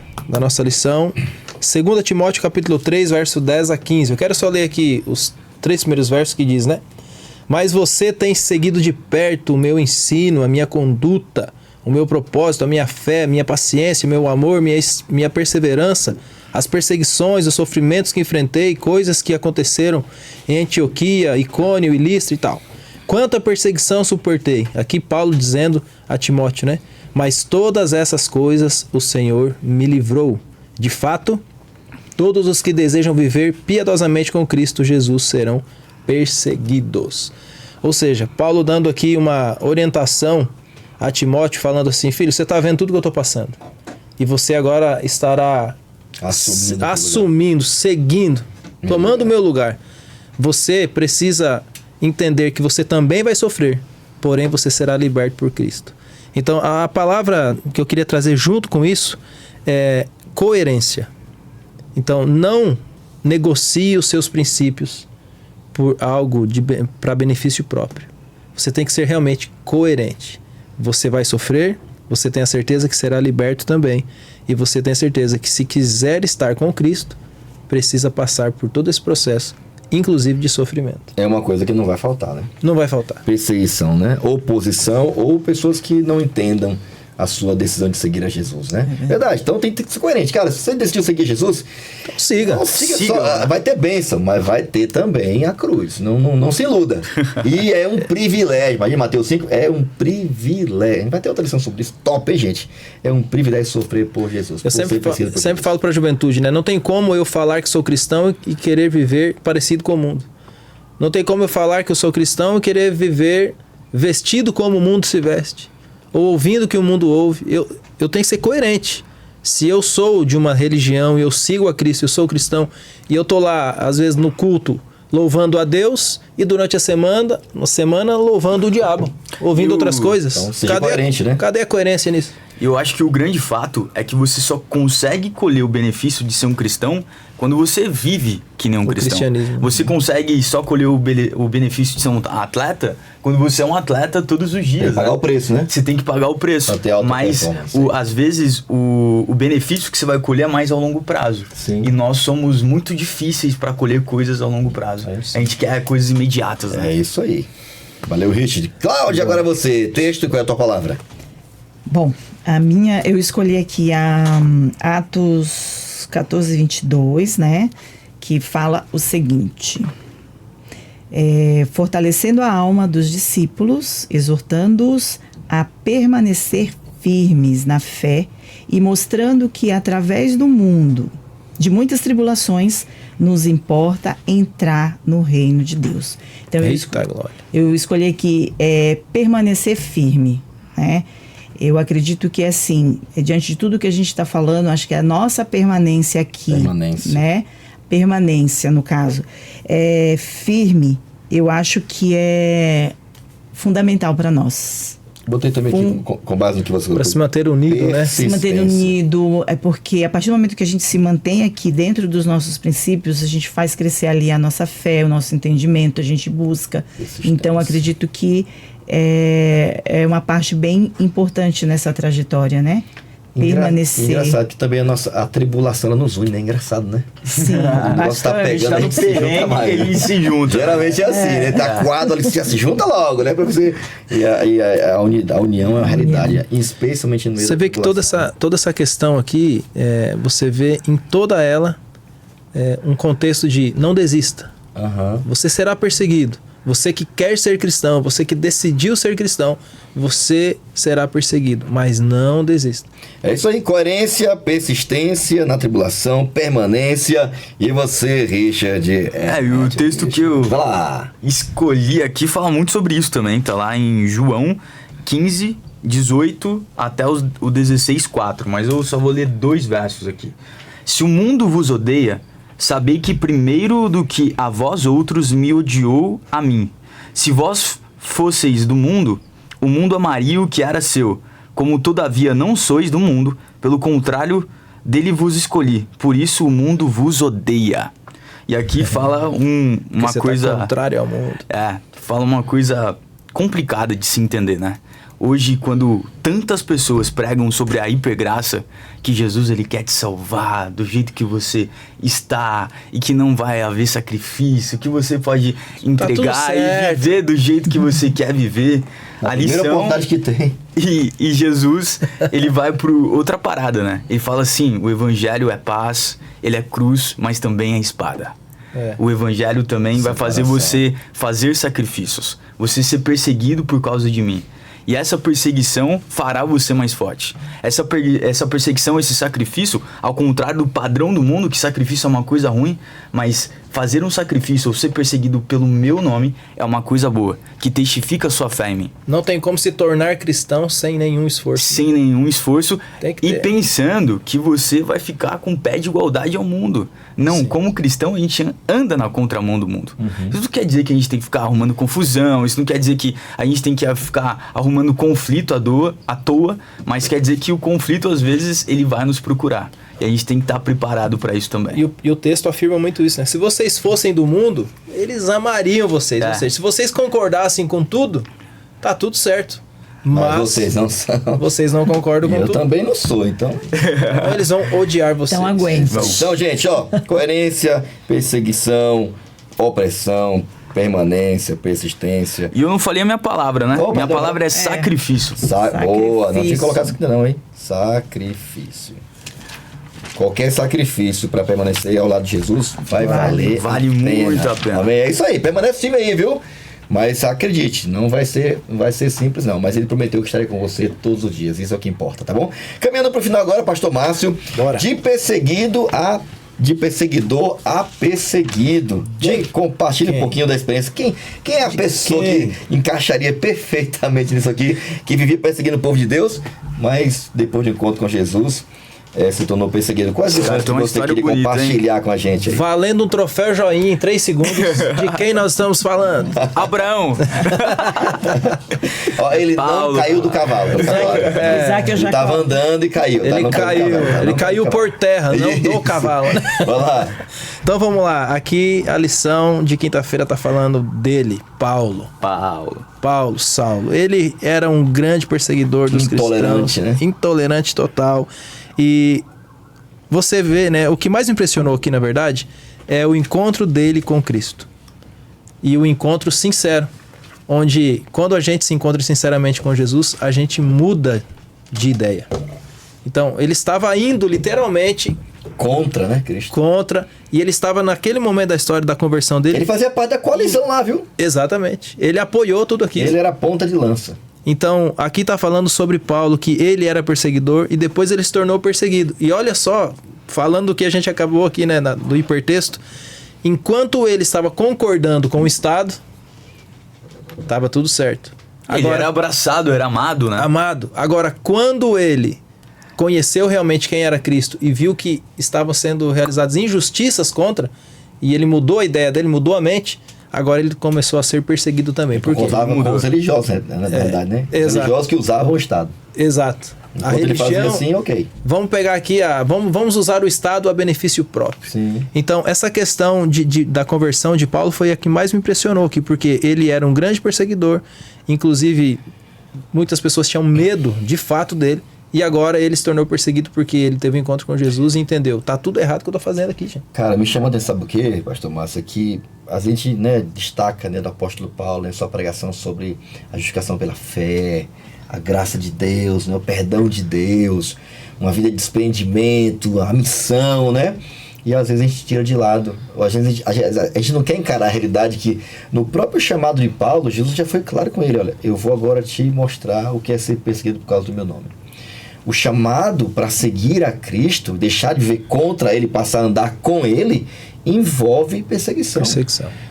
lição. 2 Timóteo capítulo 3, verso 10 a 15. Eu quero só ler aqui os 3 primeiros versos que diz, né? Mas você tem seguido de perto o meu ensino, a minha conduta, o meu propósito, a minha fé, a minha paciência, o meu amor, minha perseverança, as perseguições, os sofrimentos que enfrentei, coisas que aconteceram em Antioquia, Icônio e Listra e tal. Quanta perseguição suportei. Aqui Paulo dizendo a Timóteo, né? Mas todas essas coisas o Senhor me livrou. De fato, todos os que desejam viver piedosamente com Cristo Jesus serão perseguidos. Ou seja, Paulo dando aqui uma orientação a Timóteo, falando assim, filho, você está vendo tudo que eu estou passando. E você agora estará assumindo, seguindo, tomando o meu lugar. Você precisa entender que você também vai sofrer, porém você será liberto por Cristo. Então, a palavra que eu queria trazer junto com isso é coerência. Então, não negocie os seus princípios por algo para benefício próprio. Você tem que ser realmente coerente. Você vai sofrer, você tem a certeza que será liberto também. E você tem a certeza que se quiser estar com Cristo, precisa passar por todo esse processo, inclusive de sofrimento. É uma coisa que não vai faltar, né? Não vai faltar. Perseguição, né? Oposição ou pessoas que não entendam a sua decisão de seguir a Jesus, né? Verdade. Então tem que ser coerente. Cara, se você decidiu seguir Jesus, então siga. Não siga só. Vai ter bênção, mas vai ter também a cruz. Não se iluda. E é um privilégio. Imagina, Mateus 5, é um privilégio. A gente vai ter outra lição sobre isso. Top, hein, gente? É um privilégio sofrer por Jesus. Eu sempre falo para a juventude, né? Não tem como eu falar que sou cristão e querer viver parecido com o mundo. Não tem como eu falar que eu sou cristão e querer viver vestido como o mundo se veste. Ou ouvindo o que o mundo ouve. Eu tenho que ser coerente. Se eu sou de uma religião e eu sigo a Cristo, eu sou cristão, e eu tô lá, às vezes, no culto, louvando a Deus, e durante a semana louvando o diabo, ouvindo outras coisas. Então, seja coerente, né? Cadê a coerência nisso? Eu acho que o grande fato é que você só consegue colher o benefício de ser um cristão quando você vive que nem um cristão. Cristianismo. Você consegue só colher o benefício de ser um atleta quando você é um atleta todos os dias. Tem que pagar o preço, né? Você tem que pagar o preço. Pra ter alta mas, performance. às vezes, o benefício que você vai colher é mais ao longo prazo. Sim. E nós somos muito difíceis para colher coisas a longo prazo. É isso. A gente quer coisas imediatas, né? É isso aí. Valeu, Richard. Cláudia, agora você. Texto, qual é a tua palavra? Bom, eu escolhi aqui Atos 14, 22, né? Que fala o seguinte: fortalecendo a alma dos discípulos, exortando-os a permanecer firmes na fé e mostrando que através do mundo, de muitas tribulações, nos importa entrar no reino de Deus. Então, eu escolhi aqui permanecer firme, né? Eu acredito que, assim, diante de tudo que a gente está falando, acho que a nossa permanência aqui, né? Permanência, no caso, firme, eu acho que é fundamental para nós. Botei também aqui com base no que você... Para se manter unido, né? Se manter unido, é porque a partir do momento que a gente se mantém aqui dentro dos nossos princípios, a gente faz crescer ali a nossa fé, o nosso entendimento, a gente busca. Então, acredito que é uma parte bem importante nessa trajetória, né? Permanecer. Engraçado que também a tribulação ela nos une, né? Engraçado, né? Sim, o negócio tá pegando, a gente se junta mais. Ele se junta. Geralmente é assim, né? Tá coado ali, se junta logo, né? Pra você... E a união é uma realidade, especialmente no meio Você vê que toda essa questão aqui, você vê em toda ela um contexto de não desista. Você será perseguido. Você que quer ser cristão, você que decidiu ser cristão, você será perseguido, mas não desista. É isso aí, coerência, persistência na tribulação, permanência. E você, Richard? E o texto que eu escolhi aqui fala muito sobre isso também. Tá lá em João 15, 18 até o 16:4. Mas eu só vou ler 2 versos aqui. Se o mundo vos odeia, sabei que primeiro do que a vós outros me odiou a mim. Se vós fosseis do mundo, o mundo amaria o que era seu. Como todavia não sois do mundo, pelo contrário, dele vos escolhi. Por isso o mundo vos odeia. E aqui fala uma coisa... Tá contrário ao mundo. Fala uma coisa complicada de se entender, né? Hoje, quando tantas pessoas pregam sobre a hipergraça, que Jesus ele quer te salvar do jeito que você está e que não vai haver sacrifício, que você pode entregar e viver do jeito que você quer viver. A lição, primeira oportunidade que tem. E Jesus, ele vai para outra parada, né? Ele fala assim, o evangelho é paz, ele é cruz, mas também é espada. O evangelho também vai fazer você fazer sacrifícios, você ser perseguido por causa de mim. E essa perseguição fará você mais forte. Essa perseguição, esse sacrifício, ao contrário do padrão do mundo, que sacrifício é uma coisa ruim, mas fazer um sacrifício ou ser perseguido pelo meu nome é uma coisa boa, que testifica a sua fé em mim. Não tem como se tornar cristão sem nenhum esforço. Sem nenhum esforço e pensando que você vai ficar com pé de igualdade ao mundo. Não, como cristão a gente anda na contramão do mundo. Isso não quer dizer que a gente tem que ficar arrumando confusão, isso não quer dizer que a gente tem que ficar arrumando conflito à toa, mas quer dizer que o conflito às vezes ele vai nos procurar. E a gente tem que estar preparado para isso também. E o texto afirma muito isso, né? Se vocês fossem do mundo, eles amariam vocês. Ou seja, se vocês concordassem com tudo, tá tudo certo. Mas vocês não são. Vocês não concordam com tudo. Eu também não sou, então. Então eles vão odiar vocês. Então aguente. Então, gente, coerência, perseguição, opressão, permanência, persistência. E eu não falei a minha palavra, né? Minha palavra é sacrifício. Boa, não tinha que colocar isso aqui não, hein? Sacrifício. Qualquer sacrifício para permanecer ao lado de Jesus vai valer. Vale muito a pena. Amém? É isso aí, permanece firme aí, viu? Mas acredite, não vai ser simples não, mas ele prometeu que estaria com você todos os dias, isso é o que importa, tá bom? Caminhando pro final agora, pastor Márcio. Bora. De perseguidor a perseguido. Compartilha um pouquinho da experiência. Quem é a pessoa que encaixaria perfeitamente nisso aqui, que vivia perseguindo o povo de Deus, mas depois do encontro com Jesus, se tornou perseguido. Quais lições que tem uma você história queria bonita, compartilhar com a gente aí? Valendo um troféu joinha em 3 segundos. De quem nós estamos falando? Abraão. Ó, ele Paulo. não caiu do cavalo. Isaac Ele tava andando e caiu. Ele caiu por terra, não do cavalo, né? Vai lá. Então vamos lá. Aqui a lição de quinta-feira tá falando dele, Paulo, Saulo. Ele era um grande perseguidor dos Intolerante, cristãos. né? Intolerante total. E você vê, né? O que mais me impressionou aqui, na verdade, é o encontro dele com Cristo. E o encontro sincero. Onde, quando a gente se encontra sinceramente com Jesus, a gente muda de ideia. Então, ele estava indo literalmente Contra, né, Cristo? contra, e ele estava naquele momento da história da conversão dele. Ele fazia parte da coalizão lá, viu? Exatamente. Ele apoiou tudo aquilo. Ele era a ponta de lança. Então, aqui está falando sobre Paulo, que ele era perseguidor e depois ele se tornou perseguido. E olha só, falando do que a gente acabou aqui, né, do hipertexto, enquanto ele estava concordando com o Estado, estava tudo certo. Ele era abraçado, era amado, né? Amado. Agora, quando ele conheceu realmente quem era Cristo e viu que estavam sendo realizadas injustiças contra, e ele mudou a ideia dele, mudou a mente, agora ele começou a ser perseguido também. Por quê? Concordava com os religiosos, né, na verdade, né? Os exato. religiosos que usavam o Estado. Exato. A Enquanto ele religião, fazia assim, ok. vamos pegar aqui, vamos usar o Estado a benefício próprio. Sim. Então, essa questão da conversão de Paulo foi a que mais me impressionou aqui, porque ele era um grande perseguidor, inclusive muitas pessoas tinham medo de fato dele, e agora ele se tornou perseguido porque ele teve um encontro com Jesus e entendeu, tá tudo errado que eu tô fazendo aqui, gente. Cara, me chama a atenção, sabe o quê, pastor Márcio? Que a gente, né, destaca, né, do apóstolo Paulo, né, sua pregação sobre a justificação pela fé, a graça de Deus, né, o perdão de Deus, uma vida de desprendimento, a missão, né? E às vezes a gente tira de lado. Às vezes a gente não quer encarar a realidade que no próprio chamado de Paulo, Jesus já foi claro com ele, olha, eu vou agora te mostrar o que é ser perseguido por causa do meu nome. O chamado para seguir a Cristo, deixar de viver contra ele, passar a andar com ele, envolve perseguição.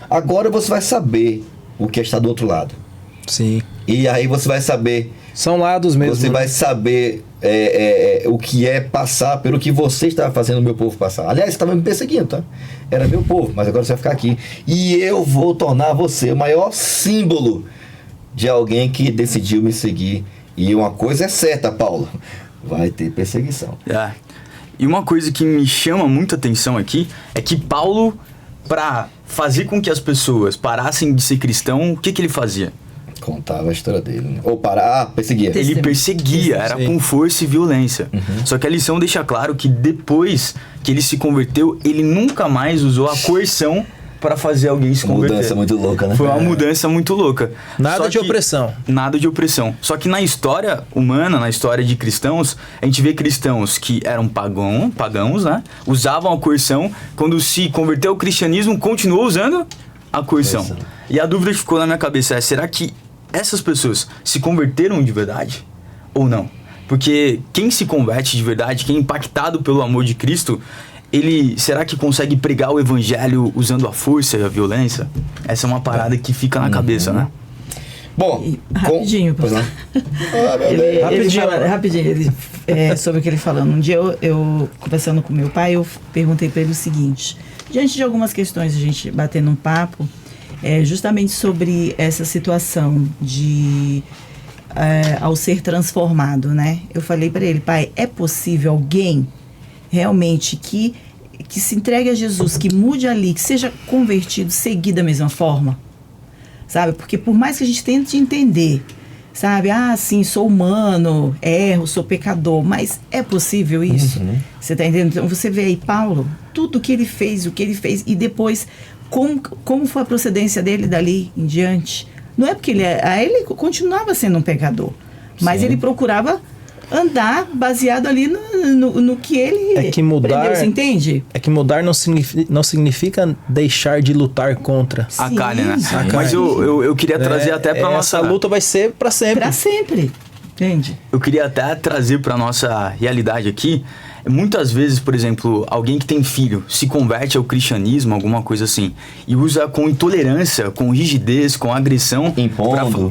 Agora você vai saber o que está do outro lado. Sim. E aí você vai saber... São lados mesmo. Você vai saber o que é passar pelo que você estava fazendo o meu povo passar. Aliás, você estava me perseguindo, tá? Era meu povo, mas agora você vai ficar aqui. E eu vou tornar você o maior símbolo de alguém que decidiu me seguir. E uma coisa é certa, Paulo. Vai ter perseguição. E uma coisa que me chama muita atenção aqui é que Paulo, para fazer com que as pessoas parassem de ser cristão, o que ele fazia? Contava a história dele, né? Ou perseguia. Ele perseguia, era com força e violência. Só que a lição deixa claro que depois que ele se converteu, ele nunca mais usou a coerção para fazer alguém se converter. Uma mudança muito louca, né? Foi uma mudança muito louca. Nada de opressão. Nada de opressão. Só que na história humana, na história de cristãos, a gente vê cristãos que eram pagãos, né? Usavam a coerção. Quando se converteu ao cristianismo, continuou usando a coerção. E a dúvida que ficou na minha cabeça é, será que essas pessoas se converteram de verdade ou não? Porque quem se converte de verdade, quem é impactado pelo amor de Cristo, ele será que consegue pregar o evangelho usando a força e a violência? Essa é uma parada que fica na cabeça, né? Bom, rapidinho, rapidinho, sobre o que ele falando. Um dia eu conversando com meu pai, eu perguntei para ele o seguinte: diante de algumas questões, a gente batendo um papo, justamente sobre essa situação de ao ser transformado, né? Eu falei para ele, pai, é possível alguém realmente que se entregue a Jesus, que mude ali, que seja convertido, seguir da mesma forma? Sabe? Porque por mais que a gente tente entender, sabe? Sim, sou humano, erro, sou pecador, mas é possível isso? Você tá entendendo? Então você vê aí Paulo, tudo que ele fez, e depois como foi a procedência dele dali em diante. Não é porque ele continuava sendo um pecador, mas ele procurava andar baseado ali no que ele aprendeu, você entende? É que mudar não significa deixar de lutar contra a carne, né? Mas eu queria trazer até para nossa... Essa luta vai ser para sempre. Para sempre, entende? Eu queria até trazer para nossa realidade aqui, muitas vezes, por exemplo, alguém que tem filho se converte ao cristianismo, alguma coisa assim, e usa com intolerância, com rigidez, com agressão,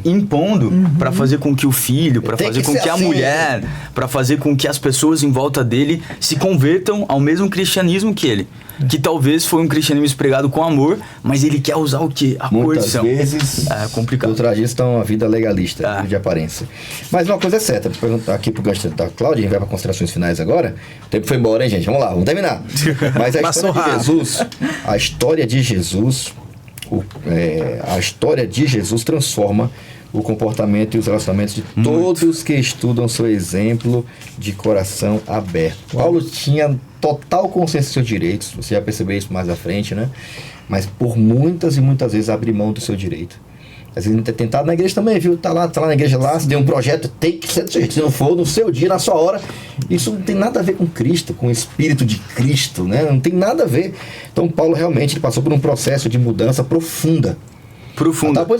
impondo para fazer com que o filho, para fazer com que a mulher, para fazer com que as pessoas em volta dele se convertam ao mesmo cristianismo que ele. Que talvez foi um cristianismo pregado com amor, mas ele quer usar o quê? A coerção. Muitas vezes, complicado. ultragistas uma vida legalista, de aparência. Mas uma coisa é certa, vou perguntar aqui pro gancho da Cláudia, a gente vai para considerações finais agora. O tempo foi embora, hein, gente? Vamos lá, vamos terminar. Mas a história de Jesus transforma o comportamento e os relacionamentos de todos que estudam seu exemplo de coração aberto. Paulo tinha total consciência dos seus direitos, você vai perceber isso mais à frente, né? Mas por muitas e muitas vezes abre mão do seu direito. Às vezes tem tentado na igreja também, viu? Tá lá na igreja lá, se tem um projeto, tem que ser do seu jeito. Se não for, no seu dia, na sua hora. Isso não tem nada a ver com Cristo, com o Espírito de Cristo, né? Não tem nada a ver. Então Paulo realmente ele passou por um processo de mudança profunda.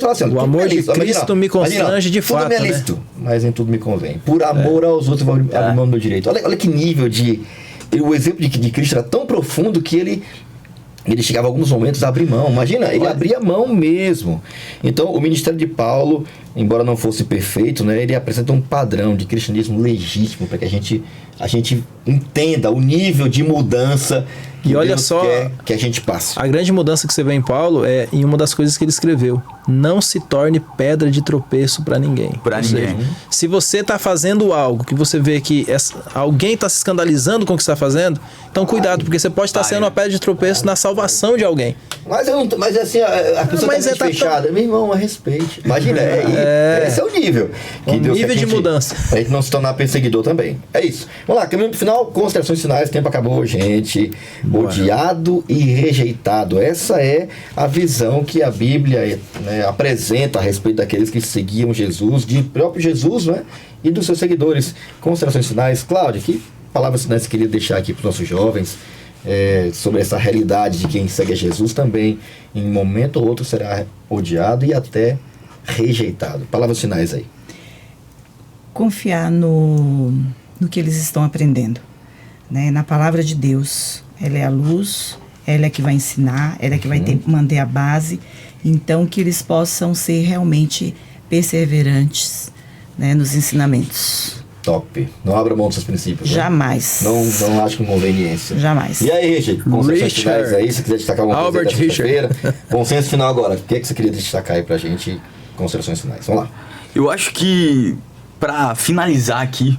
Assim, o amor de Cristo me constrange de fato, tudo me é lícito, mas em tudo me convém. Por amor aos outros, eu vou abrir mão do meu direito. Olha que nível de... O exemplo de Cristo era tão profundo que ele chegava a alguns momentos a abrir mão. Imagina, ele abria mão mesmo. Então, o ministério de Paulo, embora não fosse perfeito, né, ele apresenta um padrão de cristianismo legítimo para que a gente entenda o nível de mudança que olha Deus só, quer que a gente passe. A grande mudança que você vê em Paulo é em uma das coisas que ele escreveu: não se torne pedra de tropeço para ninguém. Seja, se você está fazendo algo que você vê que alguém está se escandalizando com o que você está fazendo, então cuidado, porque você pode estar sendo uma pedra de tropeço na salvação de alguém. Mas assim, a pessoa está fechada. Meu irmão, a respeite. Imagina, esse é o nível. Que Deus nível de mudança. Para a gente não se tornar perseguidor também. É isso. Vamos lá, caminho pro final, considerações finais, tempo acabou, gente. Odiado e rejeitado. Essa é a visão que a Bíblia, né, apresenta a respeito daqueles que seguiam Jesus, de próprio Jesus, né, e dos seus seguidores. Considerações finais. Cláudia, que palavras finais você queria deixar aqui para os nossos jovens sobre essa realidade de quem segue a Jesus também, em um momento ou outro, será odiado e até rejeitado. Palavras finais aí. Confiar no que eles estão aprendendo, né? Na palavra de Deus. Ela é a luz, ela é que vai ensinar, ela é que vai manter a base. Então, que eles possam ser realmente perseverantes, né, nos ensinamentos. Top. Não abra mão dos seus princípios. Jamais. Né? Não acho com conveniência. Jamais. E aí, Richard, consensos finais aí, se quiser destacar alguma coisa dessa feira. Consenso final agora. O que você queria destacar aí pra gente? Considerações finais. Vamos lá. Eu acho que, pra finalizar aqui,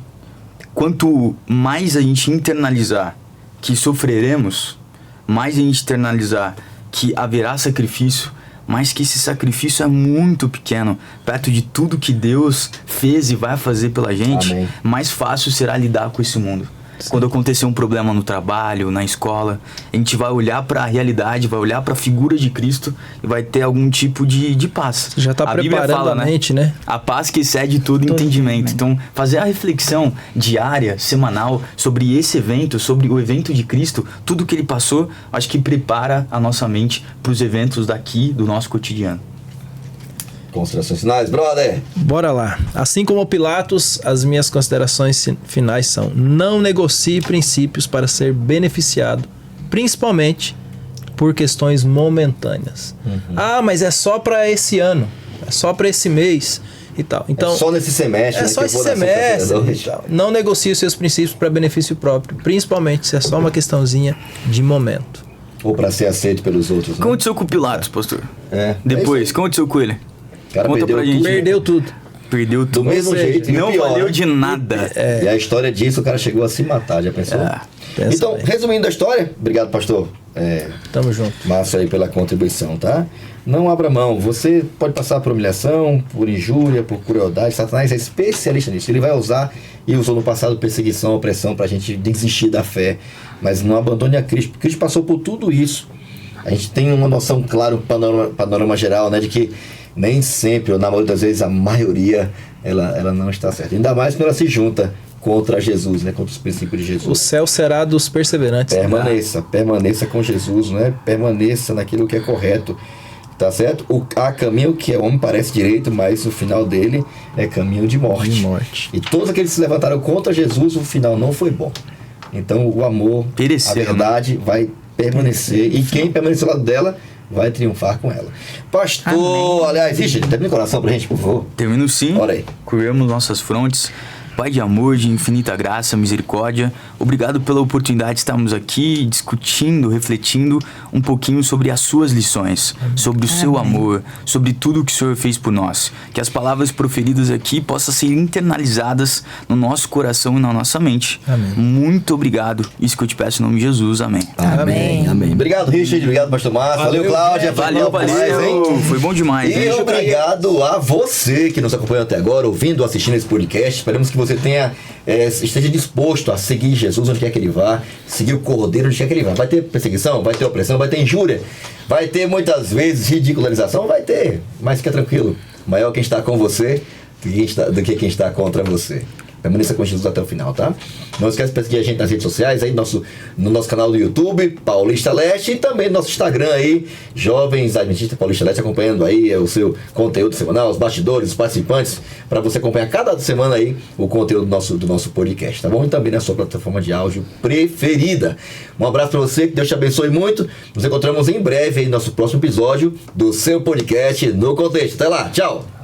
quanto mais a gente internalizar que sofreremos, mais a gente internalizar que haverá sacrifício, mas que esse sacrifício é muito pequeno perto de tudo que Deus fez e vai fazer pela gente. Amém. Mais fácil será lidar com esse mundo. Sim. Quando acontecer um problema no trabalho, na escola, a gente vai olhar para a realidade, vai olhar para a figura de Cristo e vai ter algum tipo de paz. Já está preparando fala, a mente, né? A paz que excede todo entendimento. Então, fazer a reflexão diária, semanal, sobre esse evento, sobre o evento de Cristo, tudo que ele passou, acho que prepara a nossa mente para os eventos daqui, do nosso cotidiano. Considerações finais, brother? Bora lá. Assim como Pilatos, as minhas considerações finais são: não negocie princípios para ser beneficiado, principalmente por questões momentâneas. Mas é só para esse ano, é só para esse mês e tal. Então, é só nesse semestre. É só esse semestre e tal. Não negocie os seus princípios para benefício próprio, principalmente se é só uma questãozinha de momento. Ou para ser aceito pelos outros. O que aconteceu com o Pilatos, pastor? Depois, o que aconteceu com ele? Cara, conta pra gente. Perdeu tudo. Perdeu tudo. Do mesmo jeito. Não pior, valeu de nada. E a história disso, o cara chegou a se matar, já pensou? Então, resumindo a história, obrigado, pastor. Tamo junto. Márcio aí pela contribuição, tá? Não abra mão. Você pode passar por humilhação, por injúria, por crueldade. Satanás é especialista nisso. Ele vai usar, e usou no passado, perseguição, opressão, pra gente desistir da fé. Mas não abandone a Cristo. Porque Cristo passou por tudo isso. A gente tem uma noção clara, um panorama geral, né? De que nem sempre, ou na maioria das vezes, a maioria, ela não está certa. Ainda mais quando ela se junta contra Jesus, né? Contra os princípios de Jesus. O céu será dos perseverantes. Permaneça com Jesus, né? Permaneça naquilo que é correto. Tá certo? Há caminho que ao homem parece direito, mas o final dele é caminho de morte. E todos aqueles que se levantaram contra Jesus, o final não foi bom. Então o amor, Pereceu, a verdade vai permanecer. E quem permanecer ao lado dela vai triunfar com ela. Pastor, Amém. aliás, Richard, termina o coração pra gente, por favor. Termino sim. Ora aí. Curvemos nossas frontes. Pai de amor, de infinita graça, misericórdia, obrigado pela oportunidade de estarmos aqui discutindo, refletindo um pouquinho sobre as suas lições, sobre o seu amor, sobre tudo o que o Senhor fez por nós. Que as palavras proferidas aqui possam ser internalizadas no nosso coração e na nossa mente. Amém. Muito obrigado. Isso que eu te peço em nome de Jesus. Amém. Amém. Amém. Obrigado, Richard. Obrigado, Pastor Márcio. Valeu, Cláudia. Valeu, Foi bom demais. E hein? obrigado a você que nos acompanhou até agora, ouvindo, assistindo esse podcast. Esperamos que você tenha, esteja disposto a seguir Jesus onde quer que ele vá, seguir o Cordeiro onde quer que ele vá. Vai ter perseguição, vai ter opressão, vai ter injúria, vai ter muitas vezes ridicularização, vai ter, mas fica tranquilo. Maior quem está com você do que quem está contra você. Permaneça com Jesus até o final, tá? Não esquece de seguir a gente nas redes sociais, aí no nosso canal do YouTube, Paulista Leste, e também no nosso Instagram aí, Jovens Adventistas Paulista Leste, acompanhando aí o seu conteúdo semanal, os bastidores, os participantes, para você acompanhar cada semana aí o conteúdo do nosso podcast, tá bom? E também na sua plataforma de áudio preferida. Um abraço para você, que Deus te abençoe muito. Nos encontramos em breve aí no nosso próximo episódio do seu podcast No Contexto. Até lá, tchau!